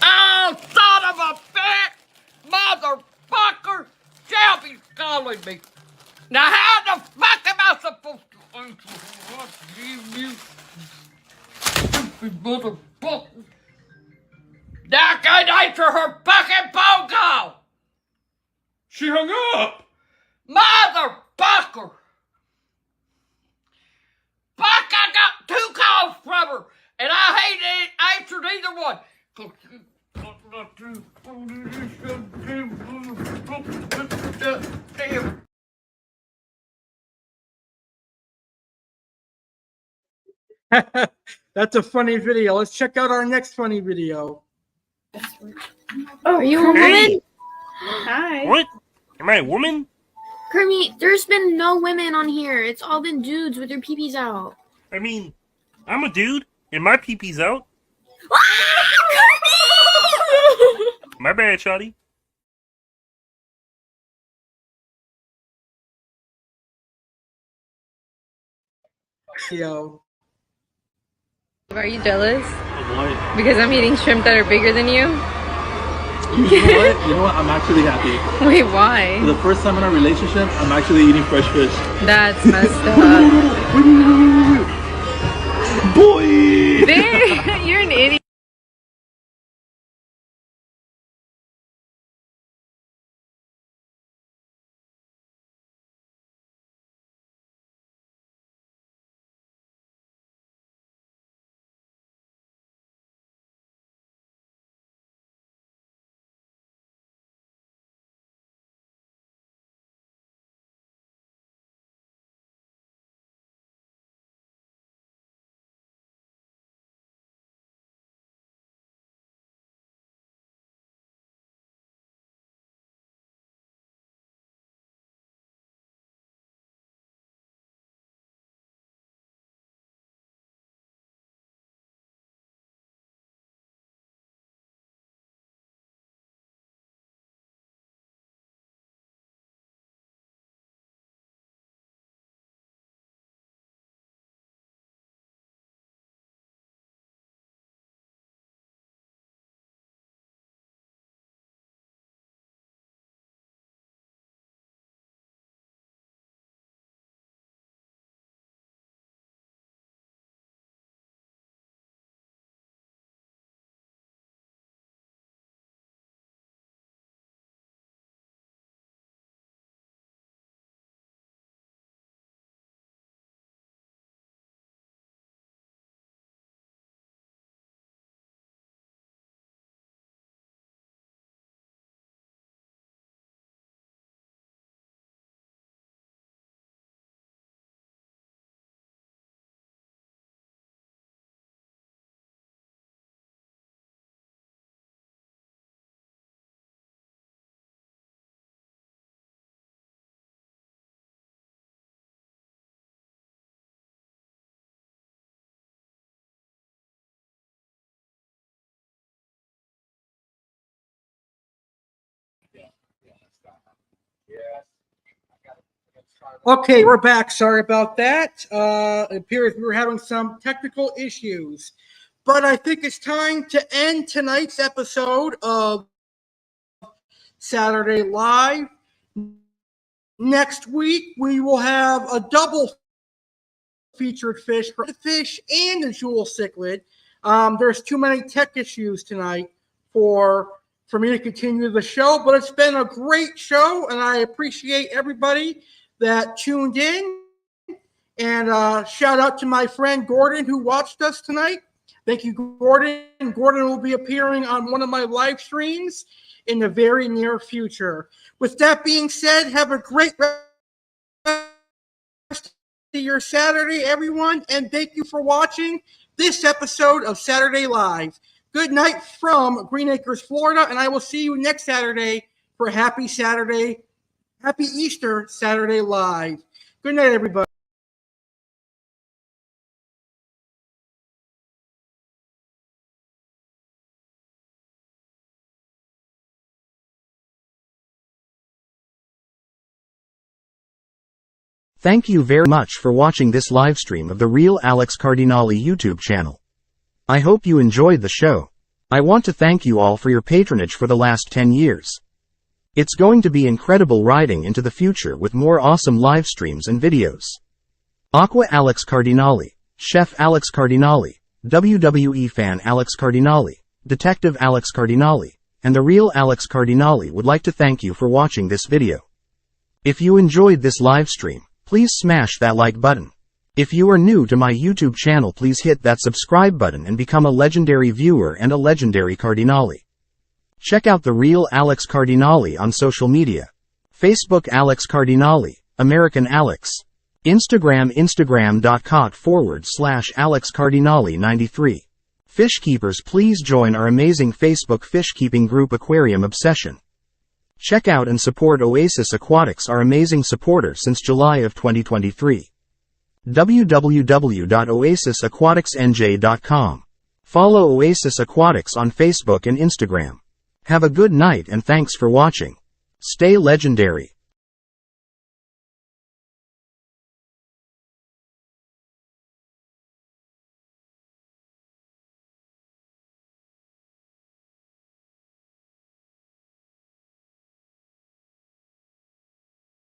Oh, son of a bitch! Motherfucker! Shelby's calling me. Now how the fuck am I supposed to answer? You stupid motherfucker! Now I can't answer her fucking phone call! She hung up! Motherfucker! Fuck, I got 2 calls from her, and I ain't answered either one. That's a funny video. Let's check out our next funny video. Oh, are you a woman? Hi. What? Am I a woman? Kermit, there's been no women on here. It's all been dudes with their peepees out. I mean, I'm a dude, and my pee-pee's out. My bad, shawty. Yo. Are you jealous? Why? Because I'm eating shrimp that are bigger than you? You know what? You know what? I'm actually happy. Wait, why? For the first time in our relationship, I'm actually eating fresh fish. That's messed up. Boy! There, you're an idiot. Okay, we're back. Sorry about that. It appears we were having some technical issues. But I think it's time to end tonight's episode of Saturday Live. Next week, we will have a double featured fish for the fish and the jewel cichlid. There's too many tech issues tonight for me to continue the show, but it's been a great show, and I appreciate everybody that tuned in. And shout out to my friend Gordon who watched us tonight. Thank you, Gordon. Gordon will be appearing on one of my live streams in the very near future. With that being said, have a great rest of your Saturday, everyone, and thank you for watching this episode of Saturday Live. Good night from Green Acres, Florida, and I will see you next Saturday for Happy Easter Saturday Live. Good night, everybody. Thank you very much for watching this livestream of the Real Alex Cardinale YouTube channel. I hope you enjoyed the show. I want to thank you all for your patronage for the last 10 years. It's going to be incredible riding into the future with more awesome live streams and videos. Aqua Alex Cardinale, Chef Alex Cardinale, WWE Fan Alex Cardinale, Detective Alex Cardinale, and the Real Alex Cardinale would like to thank you for watching this video. If you enjoyed this live stream, please smash that like button. If you are new to my YouTube channel, please hit that subscribe button and become a legendary viewer and a legendary Cardinale. Check out the Real Alex Cardinale on social media. Facebook Alex Cardinale, American Alex. Instagram instagram.com/Alex Cardinale 93. Fish keepers, please join our amazing Facebook fish keeping group Aquarium Obsession. Check out and support Oasis Aquatics, our amazing supporter since July of 2023. www.oasisaquaticsnj.com. Follow Oasis Aquatics on Facebook and Instagram. Have a good night and thanks for watching. Stay legendary.